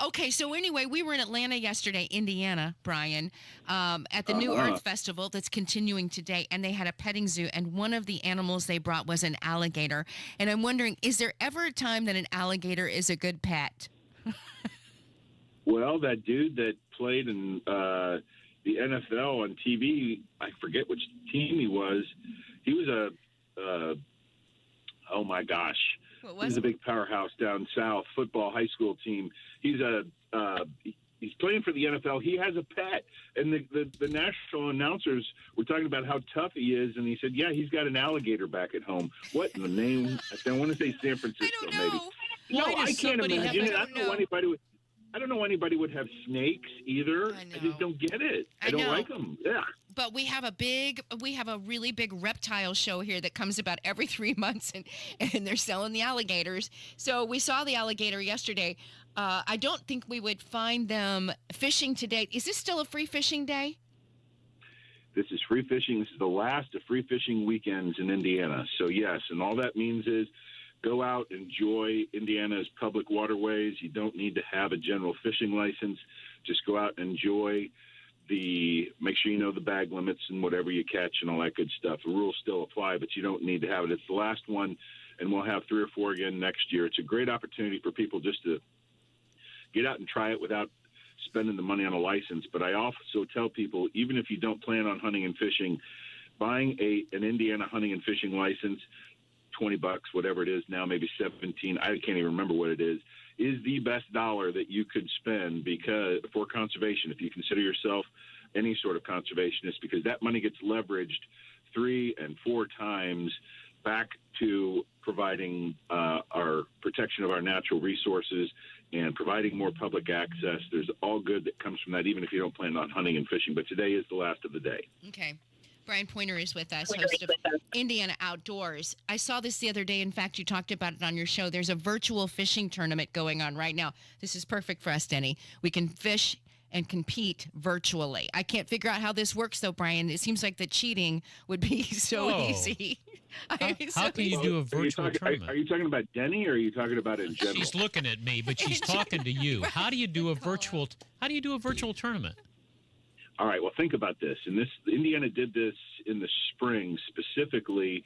Okay, so anyway, we were in Atlanta yesterday, Indiana, Brian, at the New Earth Festival that's continuing today, and they had a petting zoo, and one of the animals they brought was an alligator. And I'm wondering, is there ever a time that an alligator is a good pet? Well, that dude that played in the NFL on TV, I forget which team he was. He was oh my gosh, What he was was a big powerhouse down south football high school team. He's playing for the NFL. He has a pet, and the national announcers were talking about how tough he is, and he said, "Yeah, he's got an alligator back at home." What in the name? I want to say San Francisco, I don't maybe. know. No, Why does I can't somebody have imagine a- it. I don't know anybody would have snakes either. I know. I just don't get it. I I don't know. like them. Yeah. But we have a really big reptile show here that comes about every 3 months, and they're selling the alligators. So we saw the alligator yesterday. I don't think we would find them fishing today. Is this still a free fishing day? This is free fishing. This is the last of free fishing weekends in Indiana. So, yes, and all that means is go out, enjoy Indiana's public waterways. You don't need to have a general fishing license. Just go out and enjoy make sure you know the bag limits and whatever you catch and all that good stuff. The rules still apply, but you don't need to have it. It's the last one, and we'll have 3 or 4 again next year. It's a great opportunity for people just to get out and try it without spending the money on a license. But I also tell people, even if you don't plan on hunting and fishing, buying an Indiana hunting and fishing license, $20, whatever it is now, maybe 17, I can't even remember what it is the best dollar that you could spend for conservation, if you consider yourself any sort of conservationist, because that money gets leveraged 3 and 4 times back to providing our protection of our natural resources and providing more public access. There's all good that comes from that, even if you don't plan on hunting and fishing. But today is the last of the day. Okay. Brian Pointer is with us, host of Indiana Outdoors. I saw this the other day. In fact, you talked about it on your show. There's a virtual fishing tournament going on right now. This is perfect for us, Denny. We can fish and compete virtually. I can't figure out how this works, though, Brian. It seems like the cheating would be so easy. How can you do a virtual tournament? Are you talking about Denny, or are you talking about it in general? She's looking at me, but she's talking to you. How do you do a virtual tournament? All right, well, think about this. Indiana did this in the spring specifically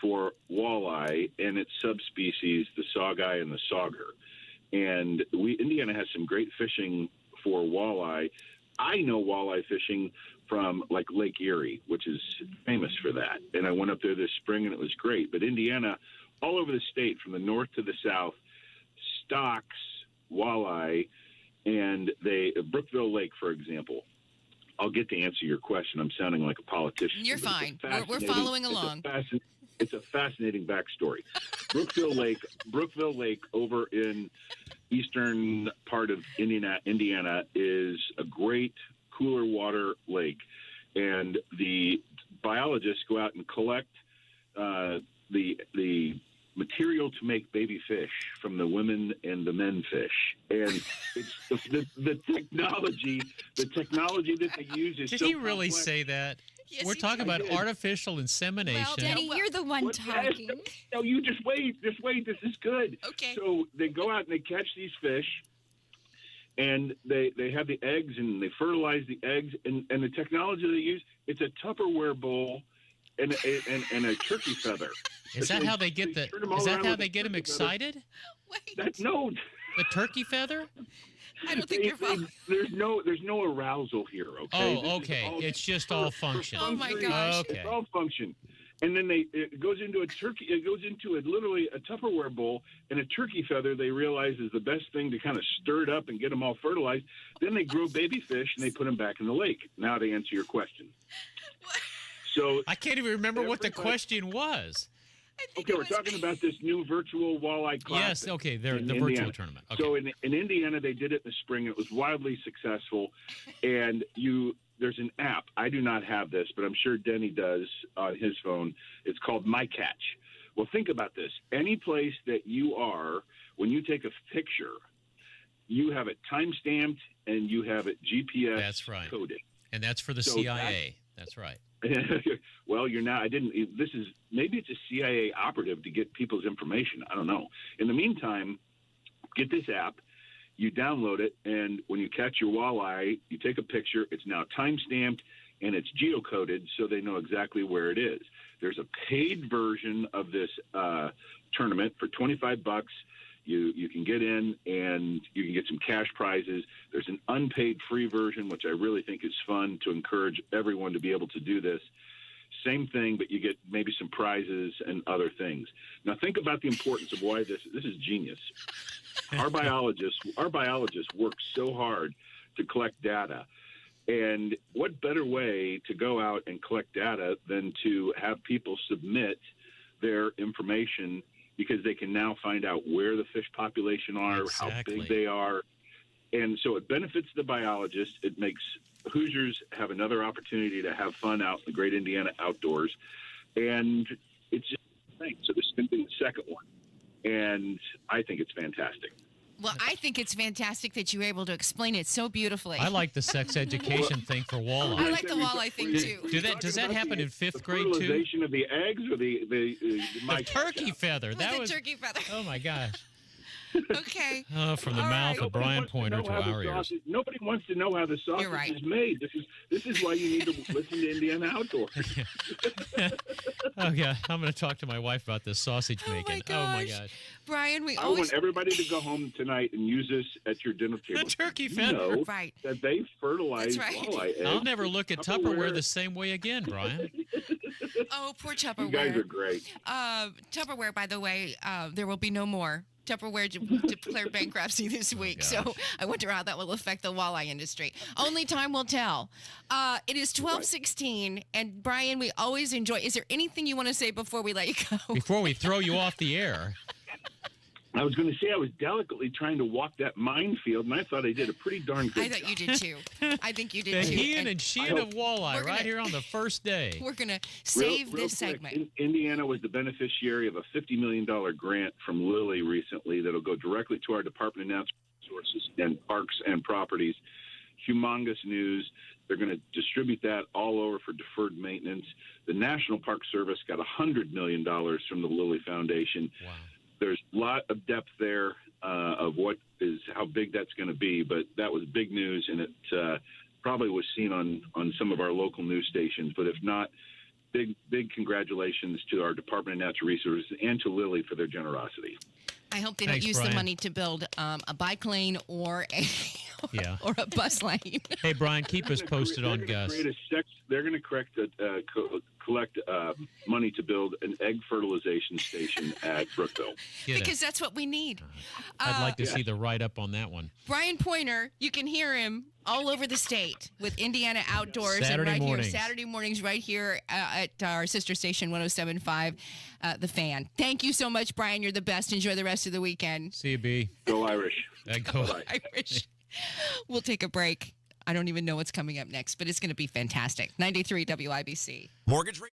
for walleye and its subspecies, the sawguy and the sauger. And Indiana has some great fishing for walleye. I know walleye fishing from like Lake Erie, which is famous for that. And I went up there this spring and it was great. But Indiana, all over the state, from the north to the south, stocks walleye, and Brookville Lake, for example. I'll get to answer your question. I'm sounding like a politician. You're fine. We're following along. It's a fascinating backstory. Brookville Lake over in eastern part of Indiana is a great cooler water lake. And the biologists go out and collect the material to make baby fish from the women and the men fish, and it's the technology that they use is. Did so he really complex. say that? Yes, We're he talking did. about artificial insemination. Well, Denny, you're the one talking. No, you just wait. Just wait. This is good. Okay. So they go out and they catch these fish, and they have the eggs and they fertilize the eggs, and the technology they use, it's a Tupperware bowl and a turkey feather. Is that how they get them excited? Wait. No. The turkey feather? I don't think you're following. There's no arousal here. Okay. Oh, okay. It's just all function. Oh my gosh. Okay. It's all function. And then it goes into literally a Tupperware bowl, and a turkey feather they realize is the best thing to kind of stir it up and get them all fertilized. Then they grow baby fish and they put them back in the lake. Now to answer your question. So I can't even remember what the question was. Okay, we're talking about this new virtual walleye classic. Yes, okay, the Indiana. virtual tournament. Okay. So in Indiana, they did it in the spring. It was wildly successful, and there's an app. I do not have this, but I'm sure Denny does on his phone. It's called My Catch. Well, think about this. Any place that you are, when you take a picture, you have it time-stamped and you have it GPS That's right. coded. And that's for the CIA. That's right. Well, maybe it's a CIA operative to get people's information. I don't know. In the meantime, get this app, you download it, and when you catch your walleye, you take a picture. It's now time-stamped, and it's geocoded so they know exactly where it is. There's a paid version of this tournament for $25. You can get in, and you can get some cash prizes. There's an unpaid free version, which I really think is fun to encourage everyone to be able to do this. Same thing, but you get maybe some prizes and other things. Now, think about the importance of why this is genius. Our biologists work so hard to collect data. And what better way to go out and collect data than to have people submit their information, because they can now find out where the fish population are, Exactly. how big they are. And so it benefits the biologists. It makes Hoosiers have another opportunity to have fun out in the great Indiana outdoors. And it's just a thing. So this is going to be the second one. And I think it's fantastic. Well, I think it's fantastic that you were able to explain it so beautifully. I like the sex education thing for walleye. I like the walleye thing, too. Does that happen in fifth grade, too? Fertilization of the eggs or the turkey feather. That was turkey feather. Oh, my gosh. Okay. Oh, from the mouth of Brian Pointer to our ears. Nobody wants to know how the sausage is made. This is why you need to listen to Indiana Outdoors. Okay, I'm going to talk to my wife about this sausage making. Oh my gosh. Brian, I want everybody to go home tonight and use this at your dinner table. The turkey You feather. know Right. that they fertilize That's right. walleye eggs. I'll never look at Tupperware the same way again, Brian. Oh, poor Tupperware. You guys are great. Tupperware, by the way, there will be no more Tupperware declared bankruptcy this week. So I wonder how that will affect the walleye industry. Only time will tell. It is 12:16, and Brian, we always enjoy. Is there anything you want to say before we let you go? Before we throw you off the air. I was going to say I was delicately trying to walk that minefield, and I thought I did a pretty darn good I thought you did too. I think you The did too. Hean and Sheehan of walleye gonna- right here on the first day. We're going to save Real this quick, segment. Indiana was the beneficiary of a $50 million grant from Lilly recently that'll go directly to our Department of Natural Resources and Parks and Properties. Humongous news. They're going to distribute that all over for deferred maintenance. The National Park Service got $100 million from the Lilly Foundation. Wow. There's a lot of depth there of how big that's going to be, but that was big news, and it probably was seen on some of our local news stations. But if not, big congratulations to our Department of Natural Resources and to Lilly for their generosity. I hope they Thanks, don't use Brian. the money to build a bike lane or a Yeah. or a bus lane. Hey, Brian, keep us posted on Gus. They're going to collect money to build an egg fertilization station at Brookville. Because that's what we need. I'd like to see the write-up on that one. Brian Pointer, you can hear him all over the state with Indiana Outdoors Saturday and mornings. here Saturday mornings right here at our sister station 107.5 The Fan. Thank you so much, Brian. You're the best. Enjoy the rest of the weekend. See you, B. Go Irish. Go Irish. We'll take a break. I don't even know what's coming up next, but it's going to be fantastic. 93 WIBC. Mortgage rate.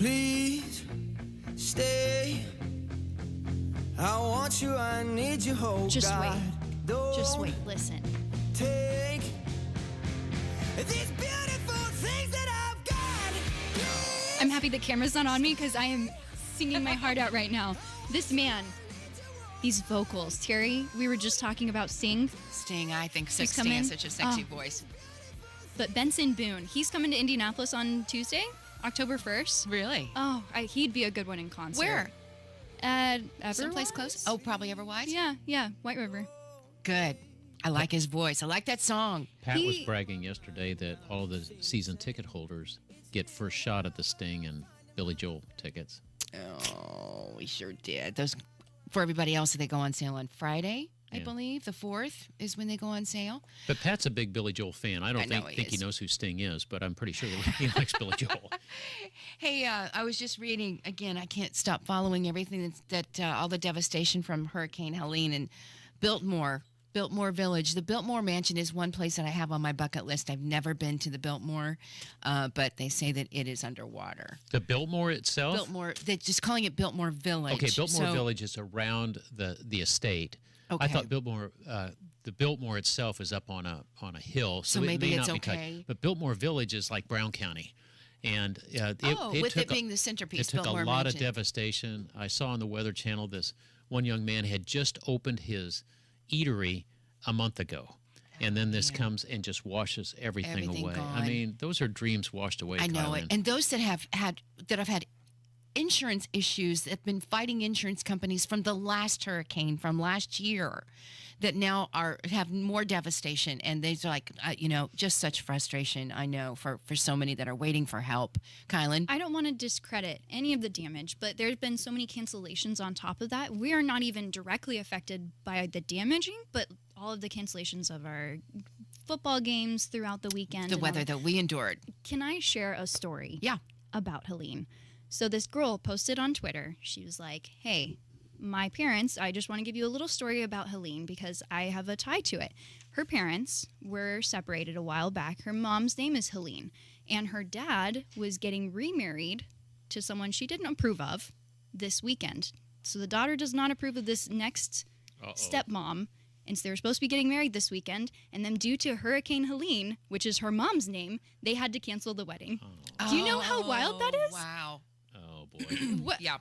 Please stay. I want you, I need you, oh Just God. wait. Just wait. Listen. Take these beautiful things that I've got. I'm happy the camera's not on me because I am singing my heart out right now. This man, these vocals. Terry, we were just talking about Sting. Sting, I think He's Sting coming. has such a sexy voice. But Benson Boone, he's coming to Indianapolis on Tuesday, October 1st. Really? Oh, he'd be a good one in concert. Where? At Someplace Everwise? close? Oh, probably Everwise? Yeah, White River. Good. I like his voice. I like that song. Pat was bragging yesterday that all the season ticket holders get first shot at the Sting and Billy Joel tickets. Oh, we sure did. Those, for everybody else, they go on sale on Friday, I Yeah. believe. The 4th is when they go on sale. But Pat's a big Billy Joel fan. I don't know think he is. knows who Sting is, but I'm pretty sure he likes Billy Joel. Hey, I was just reading, again, I can't stop following everything that all the devastation from Hurricane Helene and Biltmore Village. The Biltmore Mansion is one place that I have on my bucket list. I've never been to the Biltmore, but they say that it is underwater. The Biltmore itself? Biltmore, they're just calling it Biltmore Village. Okay, Biltmore So- Village is around the estate. Okay. I thought the Biltmore itself is up on a hill, so, So it maybe may it's not be tight. okay. But Biltmore Village is like Brown County, and with took it being the centerpiece, it took Biltmore a lot Mansion. of devastation. I saw on the Weather Channel this one young man had just opened his eatery a month ago. And then this comes and just washes everything away. gone. I mean, those are dreams washed away. I know it. Kylan. And those that have had insurance issues, that have been fighting insurance companies from the last hurricane from last year, that now have more devastation, and they're like, just such frustration. I know for so many that are waiting for help. Kylan, I don't want to discredit any of the damage, but there's been so many cancellations on top of that. We are not even directly affected by the damaging, but all of the cancellations of our football games throughout the weekend. the and weather all. that we endured. Can I share a story? Yeah. About Helene. So this girl posted on Twitter. She was like, "Hey, my parents, I just want to give you a little story about Helene because I have a tie to it. Her parents were separated a while back. Her mom's name is Helene, and her dad was getting remarried to someone she didn't approve of this weekend. So the daughter does not approve of this next stepmom. And so they were supposed to be getting married this weekend, and then due to Hurricane Helene, which is her mom's name, they had to cancel the wedding. Do you know how wild that is? Wow. Oh boy. What? Yeah.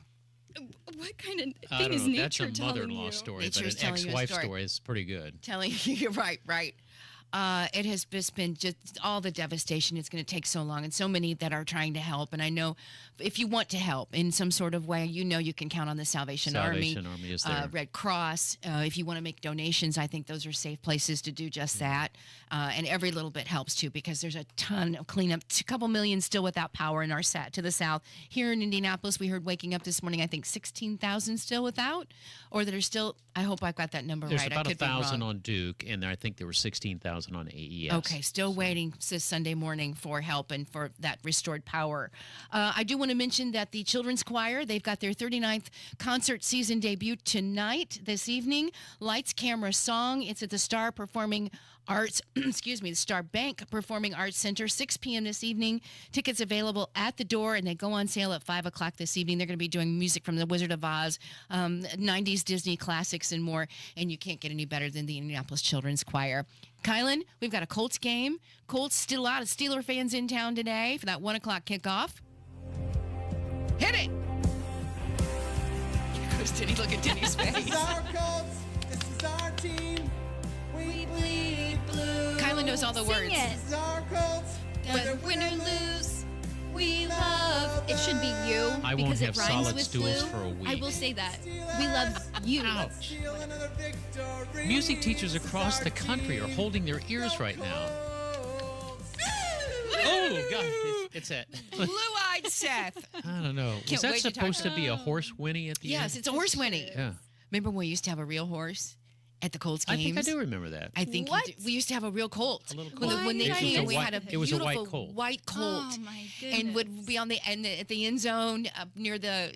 What kind of I thing don't is know. nature That's a telling mother-in-law you? story, Nature's but an telling you a ex-wife story. story is pretty good. Telling you, right. It has just been just all the devastation. It's going to take so long, and so many that are trying to help. And I know if you want to help in some sort of way, you can count on the Salvation Army. Salvation Army is there. Red Cross. If you want to make donations, I think those are safe places to do just that. And every little bit helps too, because there's a ton of cleanup. A couple million still without power in our to the south. Here in Indianapolis, we heard waking up this morning, I think 16,000 still without, or that are still. I hope I've got that number There's right. about I could be 1,000 wrong. on Duke, and I think there were 16,000 on AES. Okay, still waiting this Sunday morning for help and for that restored power. I do want to mention that the Children's Choir, they've got their 39th concert season debut tonight, this evening. Lights, Camera, Song. It's at the Star Performing Arts, the Star Bank Performing Arts Center, 6 p.m. this evening. Tickets available at the door, and they go on sale at 5 o'clock this evening. They're going to be doing music from The Wizard of Oz, 90s Disney classics, and more. And you can't get any better than the Indianapolis Children's Choir. Kylan, we've got a Colts game. Colts, still a lot of Steeler fans in town today for that 1 o'clock kickoff. Hit it! Denny, look at Denny's This is face. our Colts. This is our team. We bleed blue. Kylan knows all the words. This is our Colts. Whether Win or lose, we love. It should be you I won't because have it rhymes solid with stools blue. for a week. I will say that. We love you. Ouch. steal another victory. Music teachers This is across our the country are team. holding their ears right now. Colts. Oh, God. It's it. Blue-eyed Seth. I don't know. Can't Was that wait to talk supposed to to be a horse whinny at the Yes, end? it's a horse whinny. Yeah. Remember when we used to have a real horse at the Colts I games? think I do remember that. I think What? we used to have a real colt. A little When, colt. when they Why did I came, miss we had a it was a white beautiful colt. white colt. Oh my goodness. And would be on at the end zone up near the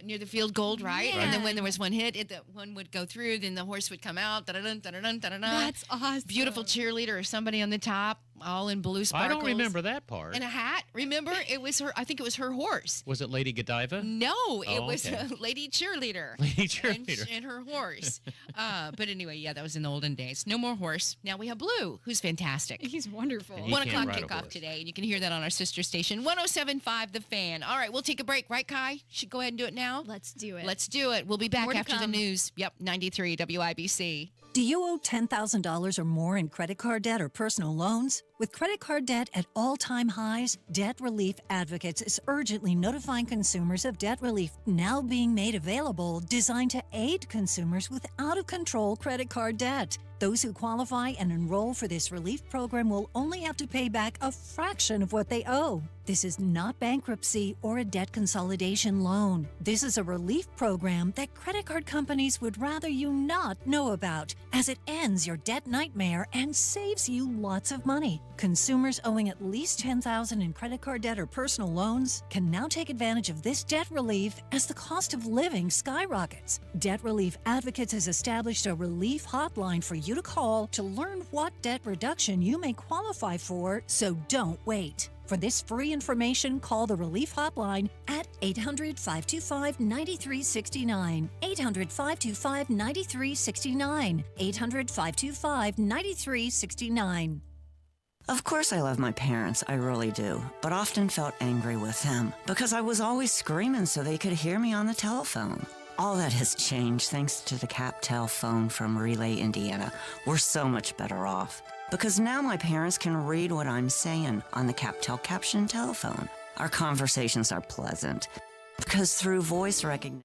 near the field goal, right? And then when there was one hit, the one would go through. Then the horse would come out. Da-da-dun, da-da-dun, da-da-dun. That's awesome. Beautiful cheerleader or somebody on the top. all in blue I sparkles. don't remember that part. And a hat. Remember? It was her. I think it was her horse. Was it Lady Godiva? No, it Oh, was okay. a lady cheerleader. Lady cheerleader. And her horse. But anyway, yeah, that was in the olden days. No more horse. Now we have Blue, who's fantastic. He's wonderful. And he 1 can't o'clock ride a kickoff horse. today, and you can hear that on our sister station, 107.5 The Fan. All right, we'll take a break, right, Kai? Should go ahead and do it now? Let's do it. Let's do it. We'll be back More to after the come. news. Yep, 93 WIBC. Do you owe $10,000 or more in credit card debt or personal loans? With credit card debt at all-time highs, Debt Relief Advocates is urgently notifying consumers of debt relief now being made available, designed to aid consumers with out-of-control credit card debt. Those who qualify and enroll for this relief program will only have to pay back a fraction of what they owe. This is not bankruptcy or a debt consolidation loan. This is a relief program that credit card companies would rather you not know about, as it ends your debt nightmare and saves you lots of money. Consumers owing at least $10,000 in credit card debt or personal loans can now take advantage of this debt relief as the cost of living skyrockets. Debt Relief Advocates has established a relief hotline for you to call to learn what debt reduction you may qualify for, so don't wait. For this free information, call the Relief Hotline at 800-525-9369. 800-525-9369. 800-525-9369. Of course I love my parents, I really do, but often felt angry with them because I was always screaming so they could hear me on the telephone. All that has changed thanks to the CapTel phone from Relay, Indiana. We're so much better off because now my parents can read what I'm saying on the CapTel caption telephone. Our conversations are pleasant because through voice recognition,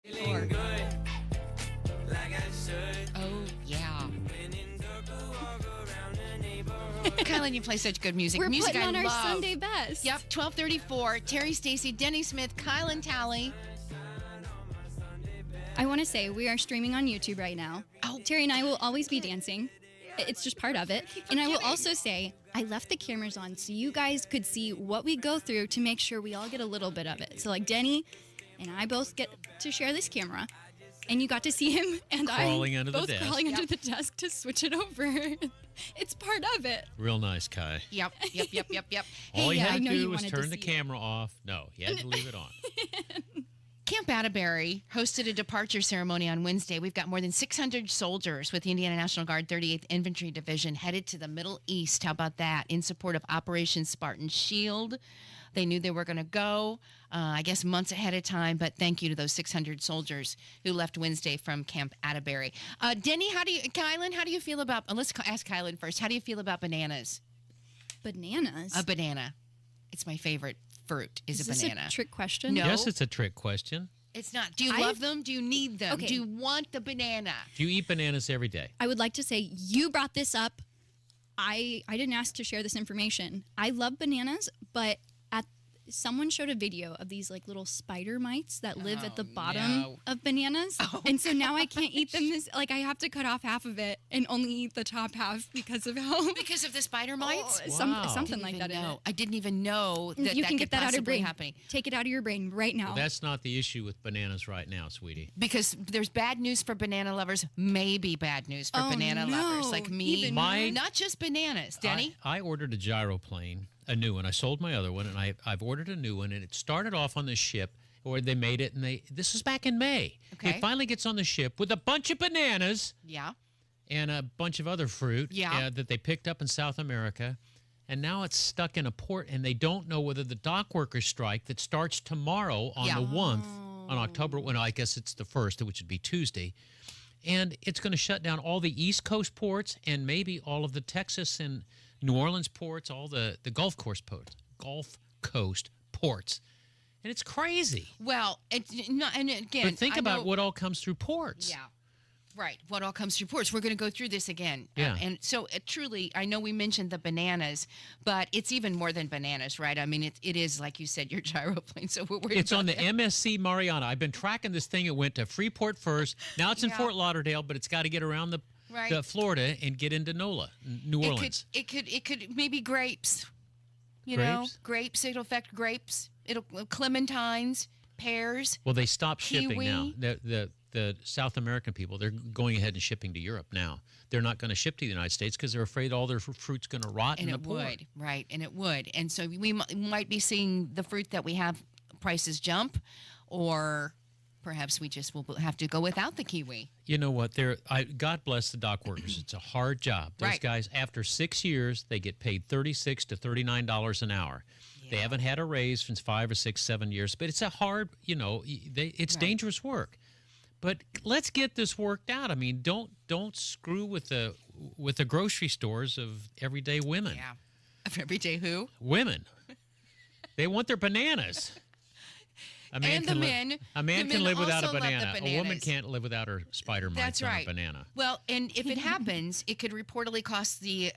Oh, yeah. Kylan, you play such good music. We're music putting I on our love. Sunday best. Yep, 12:34. Terri Stacy, Denny Smith, Kylan Talley. I want to say we are streaming on YouTube right now. Oh. Terry and I will always be dancing. It's just part of it. And I will also say I left the cameras on so you guys could see what we go through to make sure we all get a little bit of it. So like Denny and I both get to share this camera. And you got to see him and Crawling I under the both desk. crawling under the desk to switch it over. It's part of it. Real nice, Kai. Yep. All you I had to know you do was wanted to turn the see it. camera off. No, you had to leave it on. Camp Atterbury hosted a departure ceremony on Wednesday. We've got more than 600 soldiers with the Indiana National Guard 38th Infantry Division headed to the Middle East. How about that? In support of Operation Spartan Shield. They knew they were going to go, I guess, months ahead of time. But thank you to those 600 soldiers who left Wednesday from Camp Atterbury. Denny, Kylan, how do you feel about, let's ask Kylan first. How do you feel about bananas? Bananas? A banana. It's my favorite fruit is a this banana. a trick question? No. Yes, it's a trick question. It's not. Do you love them? Do you need them? Okay. Do you want the banana? Do you eat bananas every day? I would like to say you brought this up. I didn't ask to share this information. I love bananas, but someone showed a video of these like little spider mites that live at the bottom of bananas. And so now I can't eat them I have to cut off half of it and only eat the top half because of how Because of the spider mites? something like that in it. I didn't even know that you can could get that out of your possibly brain. happening. Take it out of your brain right now. Well, that's not the issue with bananas right now, sweetie. Because there's bad news for banana lovers, maybe bad news for banana lovers like me. Even not just bananas. Denny? I ordered a gyroplane, a new one. I sold my other one, and I've ordered a new one, and it started off on the ship, or they made it, and this was back in May. Okay. It finally gets on the ship with a bunch of bananas Yeah. and a bunch of other fruit that they picked up in South America, and now it's stuck in a port, and they don't know whether the dock workers strike that starts tomorrow on the 1st, on October, well, I guess it's the 1st, which would be Tuesday, and it's going to shut down all the East Coast ports and maybe all of the Texas and New Orleans ports, all the Gulf Coast ports. And it's crazy. Well, and again, But think I about know- what all comes through ports. Yeah. Right. What all comes through ports. We're going to go through this again. Yeah. And so truly, I know we mentioned the bananas, but it's even more than bananas, right? I mean, it is, like you said, your gyroplane. So we're worried It's on the about MSC Mariana. I've been tracking this thing. It went to Freeport first. Now it's in Yeah. Fort Lauderdale, but it's got to get around the Florida and get into NOLA, New Orleans. It could maybe grapes. Grapes? Grapes. It'll affect grapes. It'll clementines, pears. Well, they stopped shipping Kiwi. now. The South American people, they're going ahead and shipping to Europe now. They're not going to ship to the United States because they're afraid all their fruit's going to rot in the port. Would, right? And it would. And so we might be seeing the fruit that we have prices jump, or perhaps we just will have to go without the kiwi. You know what? God bless the dock workers. It's a hard job. Those guys, after 6 years, they get paid $36 to $39 an hour. They haven't had a raise since 5 or 6, 7 years. But it's a hard, it's dangerous work. But let's get this worked out. I mean, don't screw with the grocery stores of everyday women. Yeah, of everyday who? Women. They want their bananas. A man can live without a also love the banana. A woman bananas. can't live without her spider mites That's on right. a banana. Well, and if it happens, it could reportedly cost the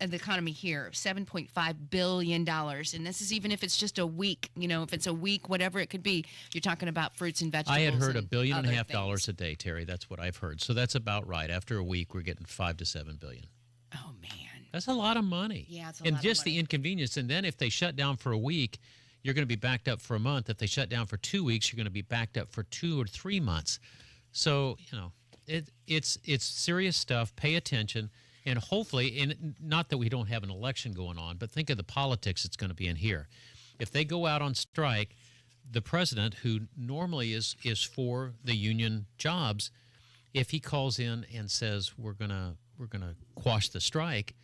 economy here $7.5 billion. And this is even if it's just a week. If it's a week, whatever it could be, you're talking about fruits and vegetables. I had heard and $1.5 billion other a day, Terry. That's what I've heard. So that's about right. After a week, we're getting $5 to $7 billion. Oh man, that's a lot of money. Yeah, it's a and lot just of money. the inconvenience. And then if they shut down for a week, you're going to be backed up for a month. If they shut down for 2 weeks, you're going to be backed up for 2 or 3 months. So it's serious stuff. Pay attention, and hopefully, and not that we don't have an election going on, but think of the politics that's going to be in here. If they go out on strike, the president, who normally is for the union jobs, if he calls in and says we're gonna quash the strike,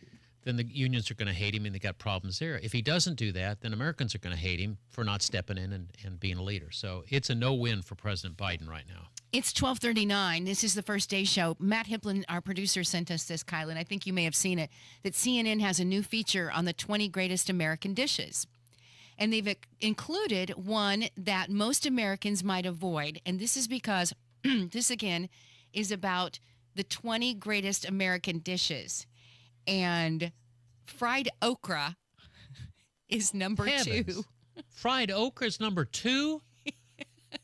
then the unions are going to hate him, and they got problems there. If he doesn't do that, then Americans are going to hate him for not stepping in and being a leader. So it's a no-win for President Biden right now. It's 12:39. This is the First Day Show. Matt Hiplin, our producer, sent us this, Kylan. I think you may have seen it, that CNN has a new feature on the 20 greatest American dishes. And they've included one that most Americans might avoid. And this is because this, again, is about the 20 greatest American dishes. And fried okra is number Heavens. 2. Fried okra is number 2?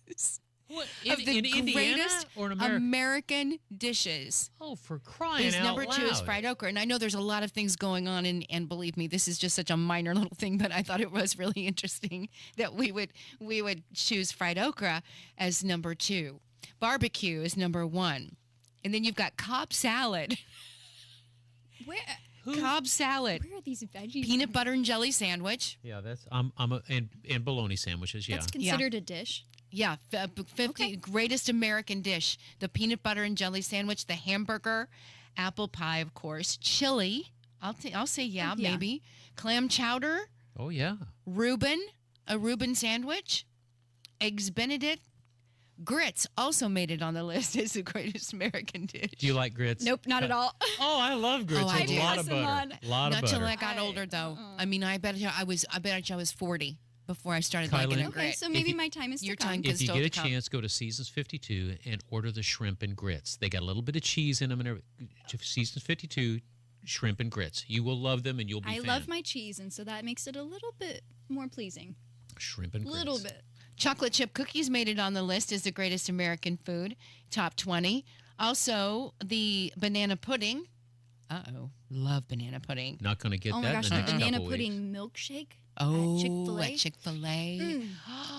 Yes. What, Of the in Indiana greatest or in America? American dishes. Oh, for crying Is out number loud. 2 is fried okra. And I know there's a lot of things going on, and believe me, this is just such a minor little thing, but I thought it was really interesting that we would choose fried okra as number 2. Barbecue is number 1. And then you've got Cobb salad. Where? Cobb salad. Where are these veggies? Peanut butter and jelly sandwich. Yeah, that's and bologna sandwiches. Yeah, That's considered a dish. Yeah, 50 greatest American dish. The peanut butter and jelly sandwich, the hamburger, apple pie, of course, chili. I'll say yeah, maybe. Clam chowder, Oh yeah. a Reuben sandwich, eggs Benedict, grits also made it on the list as the greatest American dish. Do you like grits? Nope, not at all. Oh, I love grits. Oh, I With do. a lot Pass of them butter. on. A lot Not of till butter. I got older, though. I mean, I bet I was 40 before I started Kylie? liking a Okay, grit. so maybe my time is Your to come. time can If you still get a come. chance, go to Seasons 52 and order the shrimp and grits. They got a little bit of cheese in them. And Seasons 52 shrimp and grits. You will love them, and you'll be. I fan. love my cheese, and so that makes it a little bit more pleasing. shrimp and grits. Little bit. Chocolate chip cookies made it on the list as the greatest American food, top 20. Also, the banana pudding. Love banana pudding. Not going to get Oh that my gosh, in the the next banana couple pudding milkshake Oh, at Chick-fil-A. at Chick-fil-A.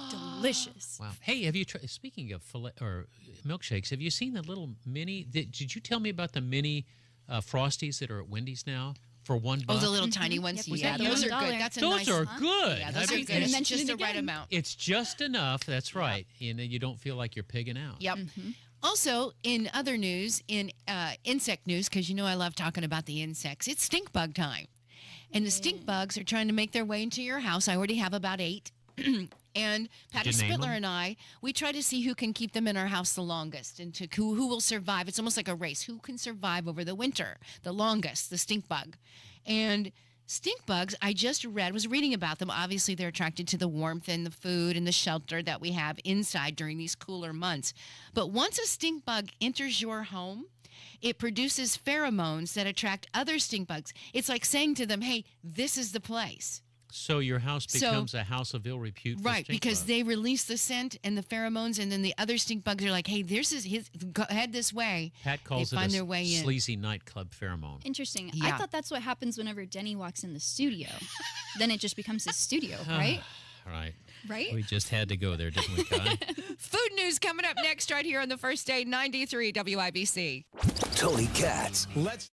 Delicious. Wow. Hey, have you tried? Speaking of filet or milkshakes, have you seen the little mini? Did you tell me about the mini Frosties that are at Wendy's now for $1? Oh, the little tiny ones. Yep. Yeah, Was that those are $1? good. That's a Those nice. are good. Yeah, those I are mean, good. and It's mention just it the right again. amount. It's just enough. That's right. And you don't feel like you're pigging out. Yep. Also, in other news, in insect news, because you know I love talking about the insects, it's stink bug time. And the stink bugs are trying to make their way into your house. I already have about 8. And Patty Did you name Spitler them? and I, we try to see who can keep them in our house the longest and who will survive. It's almost like a race. Who can survive over the winter the longest, the stink bug. And stink bugs, I just was reading about them. Obviously, they're attracted to the warmth and the food and the shelter that we have inside during these cooler months. But once a stink bug enters your home, it produces pheromones that attract other stink bugs. It's like saying to them, hey, this is the place. So your house becomes a house of ill repute. For Right, stink because bugs. they release the scent and the pheromones, and then the other stink bugs are like, hey, head this way. Pat calls they it find a their way in. sleazy nightclub pheromone. Interesting. I Yeah. thought that's what happens whenever Denny walks in the studio. Then it just becomes his studio, right? Right. Right? We just had to go there, didn't we, Kai? Food news coming up next right here on the first day, 93 WIBC. Tony Katz. Let's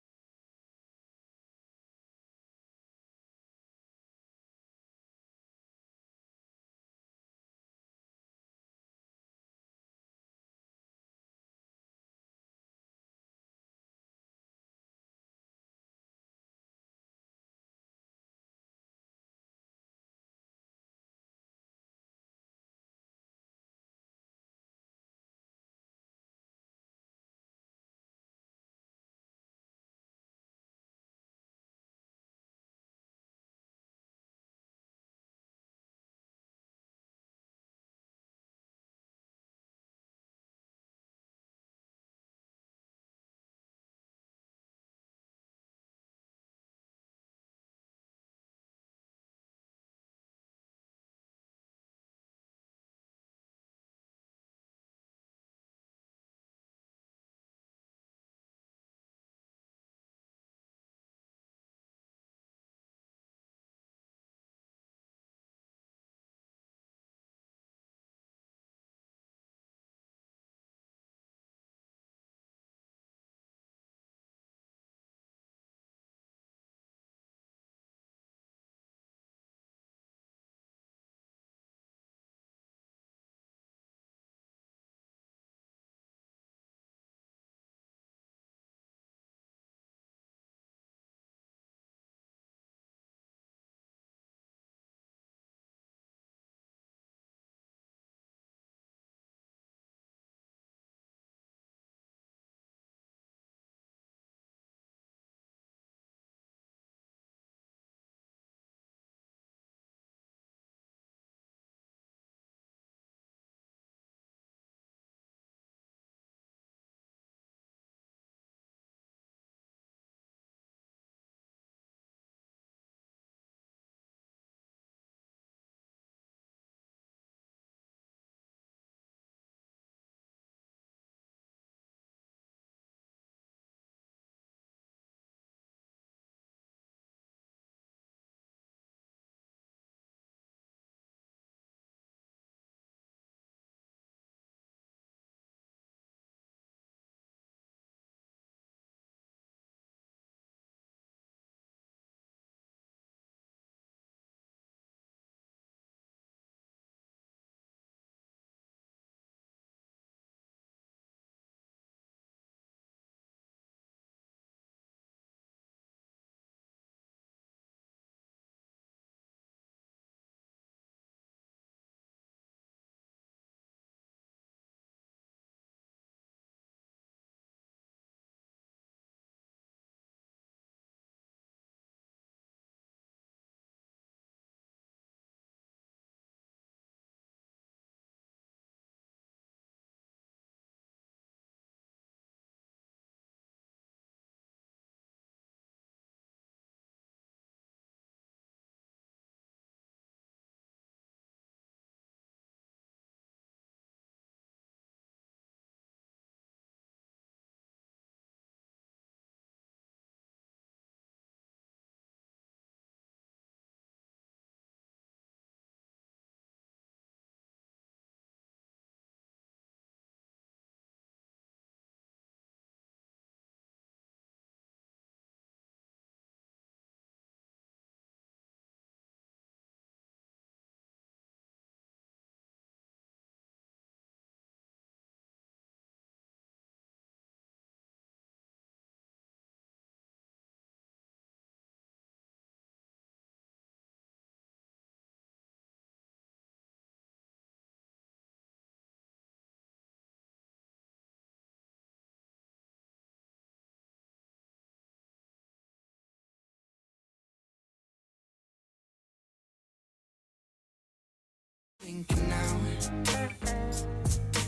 Thinking now.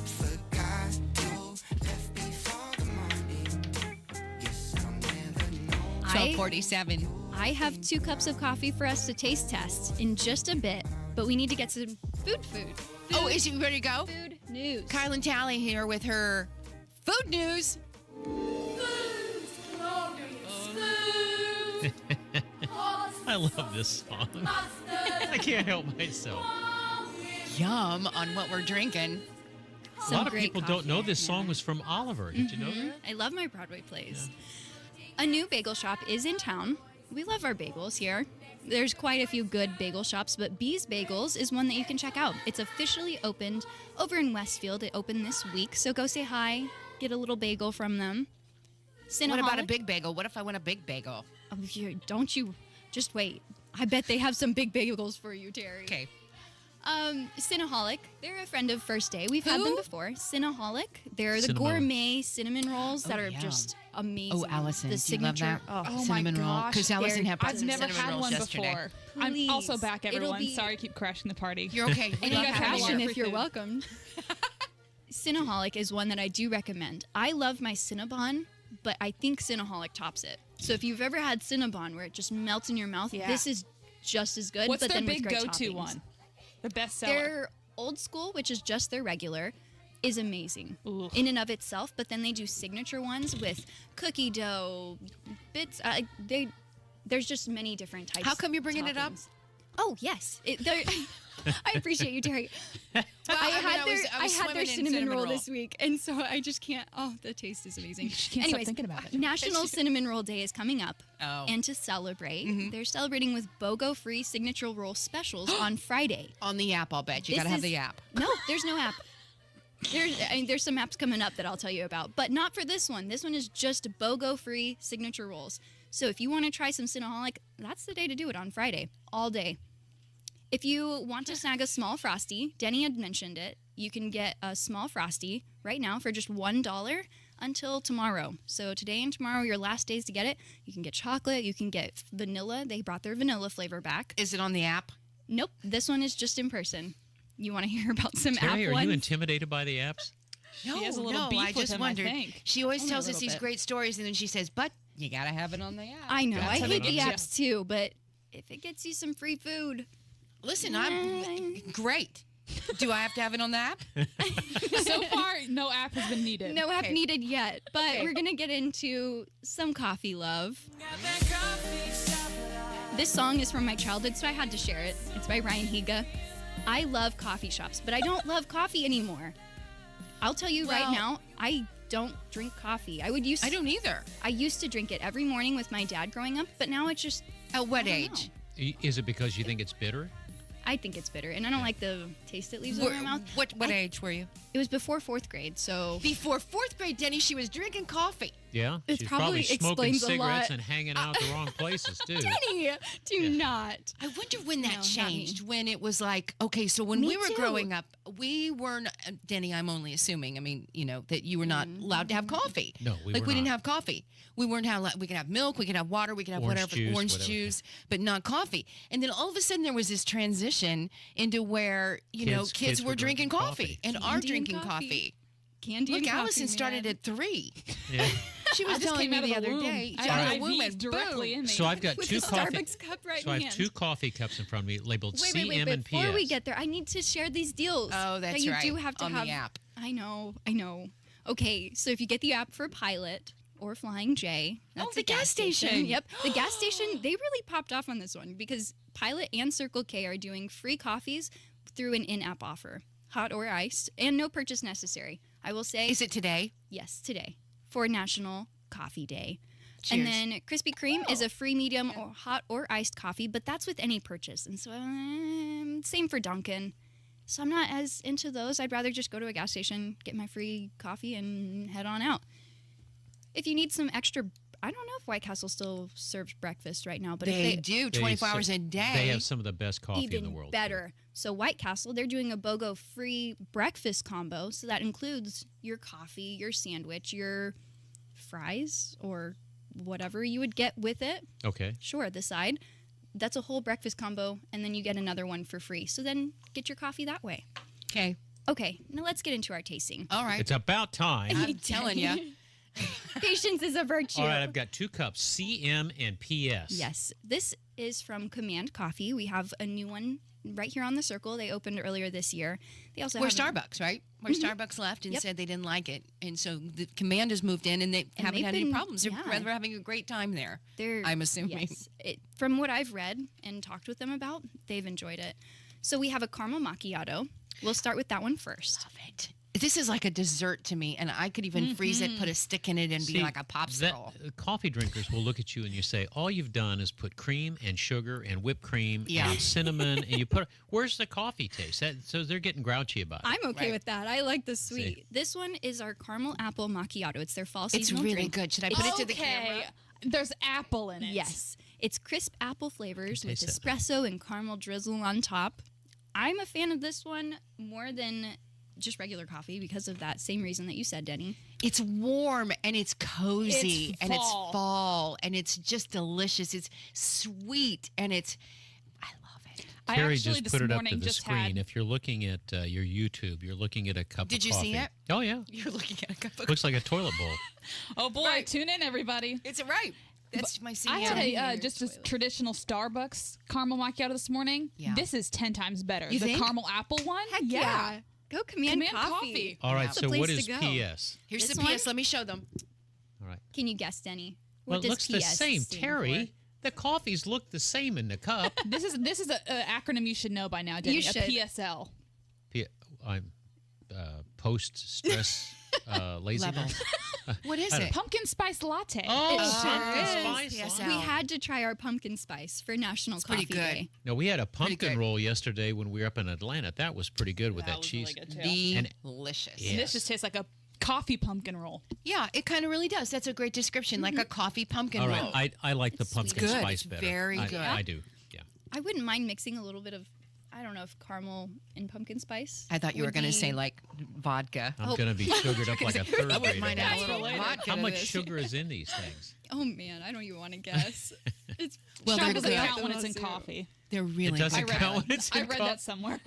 Forgot you left before the morning. Guess I'll never know. 12:47. I have 2 cups of coffee for us to taste test in just a bit, but we need to get some food. Oh, is she ready to go? Food news. Kyle and Tally here with her food news. I love this song. I can't help myself. Yum on what we're drinking. A lot of people don't know this song was from Oliver. Did you know that? I love my Broadway plays. A new bagel shop is in town. We love our bagels here. There's quite a few good bagel shops, but Bee's Bagels is one that you can check out. It's officially opened over in Westfield. It opened this week, so go say hi, get a little bagel from them. What about a big bagel? What if I want a big bagel? Oh, don't you just wait. I bet they have some big bagels for you, Terry. Okay. Cinnaholic. They're a friend of First Day. We've had them before. Cinnaholic. They're the Cinnamon. gourmet cinnamon rolls that are yum. just amazing. Oh, Allison, the do you love signature. that? Oh Cinnamon my roll. gosh. Because Allison had I've some never cinnamon had rolls one yesterday. before. I'm also Please. back, It'll everyone. be- Sorry, I keep crashing the party. You're okay. We And you love got having you. passion you. if you're welcome. Cinnaholic is one that I do recommend. I love my Cinnabon, but I think Cinnaholic tops it. So if you've ever had Cinnabon where it just melts in your mouth, Yeah. this is just as good. What's but their then with big great go-to toppings. one? The best seller. Their old school, which is just their regular, is amazing Ooh. in and of itself. But then they do signature ones with cookie dough, bits. There's just many different types. How come you're bringing it up? toppings. Oh yes, I appreciate you, Terry. Well, I mean, had I their was I had swimming their in cinnamon roll roll. this week, and so I just can't. Oh, the taste is amazing. You can't stop Anyways, thinking about it. National Cinnamon Roll Day is coming up, Oh. and to celebrate, they're celebrating with BOGO-free signature roll specials on Friday. On the app, I'll bet. You This got to have is- the app. No, there's no app. There's some apps coming up that I'll tell you about, but not for this one. This one is just BOGO-free signature rolls. So if you want to try some Cinnaholic, that's the day to do it on Friday, all day. If you want to snag a small Frosty, Denny had mentioned it, you can get a small Frosty right now for just $1 until tomorrow. So today and tomorrow are your last days to get it. You can get chocolate, you can get vanilla. They brought their vanilla flavor back. Is it on the app? Nope, this one is just in person. You want to hear about some Terry, app are ones? you intimidated by the apps? No, has a little no, beef I with just him, I wondered. think. She always Only a tells us little these bit. great stories, and then she says, but you got to have it on the app. I know. I That's how hate they the get you. apps too, but if it gets you some free food, Listen, I'm great. Do I have to have it on the app? So far, no app has been needed. no app Okay. needed yet. But we're gonna get into some coffee love. This song is from my childhood, so I had to share it. It's by Ryan Higa. I love coffee shops, but I don't love coffee anymore. I'll tell you right Well- now, I don't drink coffee. I don't either. I used to drink it every morning with my dad growing up, but now it's just At what I don't age? Is it because you think it's bitter? I think it's bitter, and I don't like the taste it leaves in my mouth. What age were you? It was before 4th grade, so Before 4th grade, Denny, she was drinking coffee. Yeah, It she's probably smoking explains a cigarettes lot. and hanging out the wrong places too. Denny, do not. I wonder when that No, not me. changed. When it was like, okay, so when Me we were too. growing up, we weren't. Denny, I'm only assuming. I mean, you know that you were not allowed to have coffee. No, we like were we didn't not. have coffee. We weren't we could have milk, we could have water, we could have Orange whatever, juice, orange whatever. juice, but not coffee. And then all of a sudden there was this transition into where kids were drinking coffee and are Candy and drinking coffee. coffee. Candy Look, and coffee, Allison started man. at 3. Yeah. She was I just telling came me out of the the other womb. day. I She out of had the womb IVs and directly boom. in me. So I've got With two the coffee. Starbucks cup right So I in have hand. 2 coffee cups in front of me labeled Wait, CM and PS. before we get there, I need to share these deals. Oh, that's that you right, do have to on the have app. I know. Okay, so if you get the app for Pilot or Flying J, that's the a gas station. Yep, the gas station. They really popped off on this one because Pilot and Circle K are doing free coffees through an in-app offer, hot or iced, and no purchase necessary. I will say. Is it today? Yes, today for National Coffee Day. Cheers. And then Krispy Kreme is a free medium or hot or iced coffee, but that's with any purchase. And so same for Dunkin'. So I'm not as into those. I'd rather just go to a gas station, get my free coffee, and head on out. If you need some extra, I don't know if White Castle still serves breakfast right now, but They if do 24 hours a day. They have some of the best coffee even in the world. better. So White Castle, they're doing a BOGO free breakfast combo. So that includes your coffee, your sandwich, your fries, or whatever you would get with it. Okay. Sure, the side. that's a whole breakfast combo, and then you get another one for free. So then get your coffee that way. Okay. Okay, now let's get into our tasting. All right. It's about time. I'm telling you. Patience is a virtue. All right, I've got 2 cups, CM and PS. Yes, this is from Command Coffee. We have a new one right here on the circle. They opened earlier this year. They also Where have Starbucks, right? Where Starbucks left and said they didn't like it. And so the Command has moved in and they haven't they've had any been- problems. yeah. They're having a great time there. They're, I'm assuming. Yes. From what I've read and talked with them about, they've enjoyed it. So we have a caramel macchiato. We'll start with that one first. Love it. This is like a dessert to me, and I could even freeze it, put a stick in it, and be See, like a popsicle. Coffee drinkers will look at you and you say, all you've done is put cream and sugar and whipped cream and cinnamon, and you put, where's the coffee taste? So they're getting grouchy about it. I'm okay with that. I like the sweet. See. This one is our caramel apple macchiato. It's their fall It's seasonal really drink. good. Should I put it to the camera? There's apple in it. Yes. It's crisp apple flavors with taste that. espresso and caramel drizzle on top. I'm a fan of this one more than just regular coffee because of that same reason that you said, Denny. It's warm and it's cozy It's and it's fall. fall and it's just delicious. It's sweet and I love it. I Terry actually just this put it up morning to the just screen. had. If you're looking at your YouTube, you're looking at a cup Did of you coffee. see it? Oh, yeah. You're looking at a cup of Looks like a toilet bowl. Oh boy, Right. tune in, everybody. It's right. That's my CEO. I had just a traditional Starbucks caramel macchiato this morning. Yeah. This is 10 times better. You the think? caramel apple one? Heck yeah. Go Command Coffee. All right, That's the so what place is to go. PS? Here's This the one? PS. Let me show them. All right. Can you guess, Denny? Well, What it does looks the PS same. stand Terry, for? the coffees look the same in the cup. This is an acronym you should know by now, Denny. You should. A PSL. I'm post-stress laziness. Level. What is I don't it? Pumpkin spice latte. Oh, sure pumpkin is. spice. PSL. We had to try our pumpkin spice for National pretty Coffee good. Day. No, we had a Pretty pumpkin good. roll yesterday when we were up in Atlanta. That was pretty good with that was cheese. really good, too. And- Delicious. Yeah. This just tastes like a coffee pumpkin roll. Yeah, it kind of really does. That's a great description, like a coffee pumpkin All roll. right, I like the pumpkin Good. spice It's better. very good. I do. Yeah. I wouldn't mind mixing a little bit of, I don't know, if caramel and pumpkin spice. I thought you were would going to be- say like vodka. I'm going to be sugared up like a third I wouldn't mind grader. adding a little vodka How to much this. sugar is in these things? Oh man, I don't even want to guess. It's Well, Sugar they're doesn't good. count when it's in coffee. They're really It doesn't good. count when it's in I read coffee? that somewhere.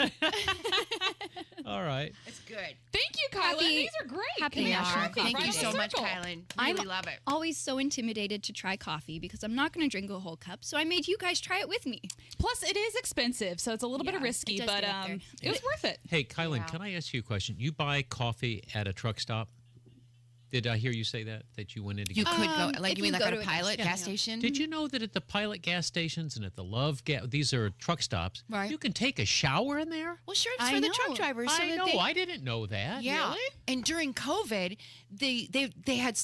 All right. It's good. Thank you, Kyla. Happy- These are great. happy Command hour. Coffee, Thank right you on the so much, circle. Kylan. I'm Really love it. always so intimidated to try coffee because I'm not going to drink a whole cup. So I made you guys try it with me. Plus, it is expensive, so it's a little bit Yeah, risky, it does but get up there. it was worth it. Hey, Kylan, Yeah. can I ask you a question? You buy coffee at a truck stop? Did I hear you say that? That you went in to You get could go, like if you mean you like go at a to a Pilot gas gas station. station? Did you know that at the Pilot gas stations and at the Love gas, these are truck stops, Right. you can take a shower in there? Well, sure, it's I for the know. truck drivers. So I that know. They, I didn't know that. yeah. Really? And during COVID, they had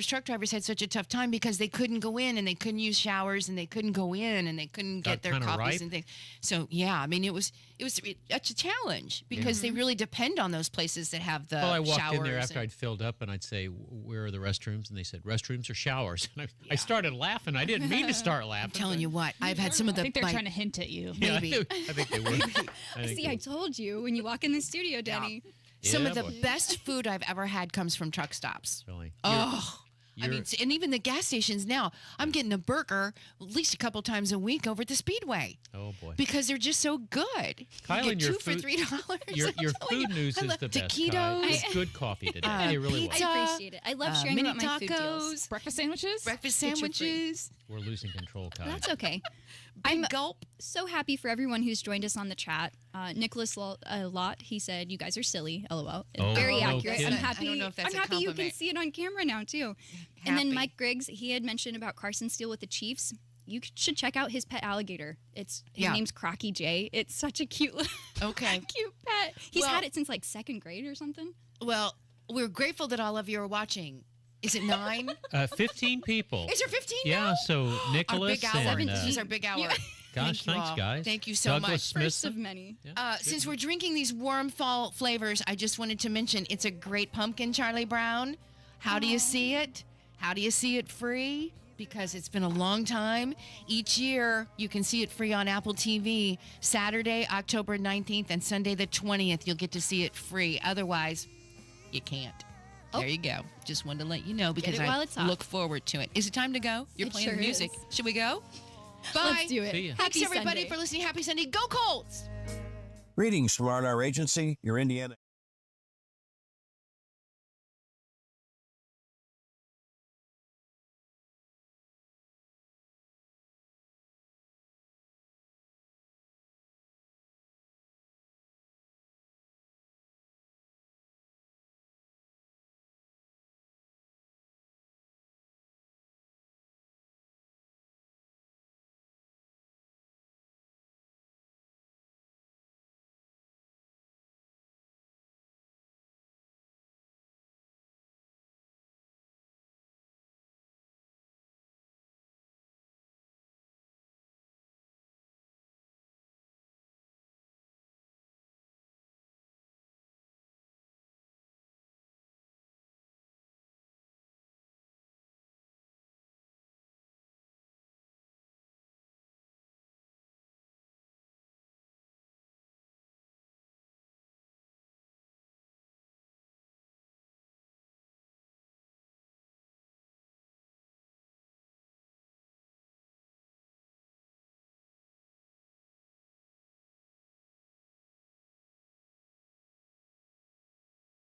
truck drivers had such a tough time because they couldn't go in and they couldn't use showers and they couldn't go in and they couldn't Got get their kinda coffees ripe? and things. So yeah, I mean it was a challenge because they really depend on those places that have the Well, I walked showers. in there after and- I'd filled up, and I'd say, "Where are the restrooms?" And they said, "Restrooms or showers." And I started laughing. I didn't mean to start laughing. I'm telling you what, I've had some of I the think they're like, trying to hint at you. Yeah, maybe. I think they were. I think See, they I were. told you when you walk in the studio, Denny. some Yeah, of the boy. best food I've ever had comes from truck stops. Really. Oh, I You're- mean, and even the gas stations now, I'm getting a burger at least a couple times a week over at the Speedway Oh boy. because they're just so good. Kylan, you get your two for food- $3. Your I'm telling food you. news I is love the best. Kai. taquitos, It's good coffee today. uh, it really pizza, I appreciate it. I love sharing mini about my food deals. tacos, Breakfast sandwiches? breakfast Get your free. sandwiches. was. We're losing control, Kai. That's okay. Big gulp. So happy for everyone who's joined us on the chat. Nicholas Lott, he said, "You guys are silly." LOL. Oh, Very no accurate. kidding. I'm happy. I don't know if that's I'm a happy you can compliment. see it on camera now too. And then Happy. Mike Griggs, he had mentioned about Carson Steele with the Chiefs. You should check out his pet alligator. His Yeah. name's Crocky J. It's such a cute, Okay. cute pet. He's Well- had it since like second grade or something. Well, we're grateful that all of you are watching. Is it 9? 15 people. Is there 15 Yeah. now? So Our Nicholas big hour. and This is our big hour. Yeah. gosh, Thank you thanks all. guys. Thank you so Douglas much. Smith. First of many. Since we're drinking these warm fall flavors, I just wanted to mention it's a great pumpkin, Charlie Brown. How do you see it? How do you see it free? Because it's been a long time. Each year, you can see it free on Apple TV. Saturday, October 19th, and Sunday, the 20th, you'll get to see it free. Otherwise, you can't. There you go. Just wanted to let you know because it while it's I hot. look forward to it. Is it time to go? You're It playing sure the music. is. Should we go? Bye. Let's do it. See ya. Thanks, Happy everybody, Sunday. for listening. Happy Sunday. Go Colts. Greetings from R&R Agency, your Indiana.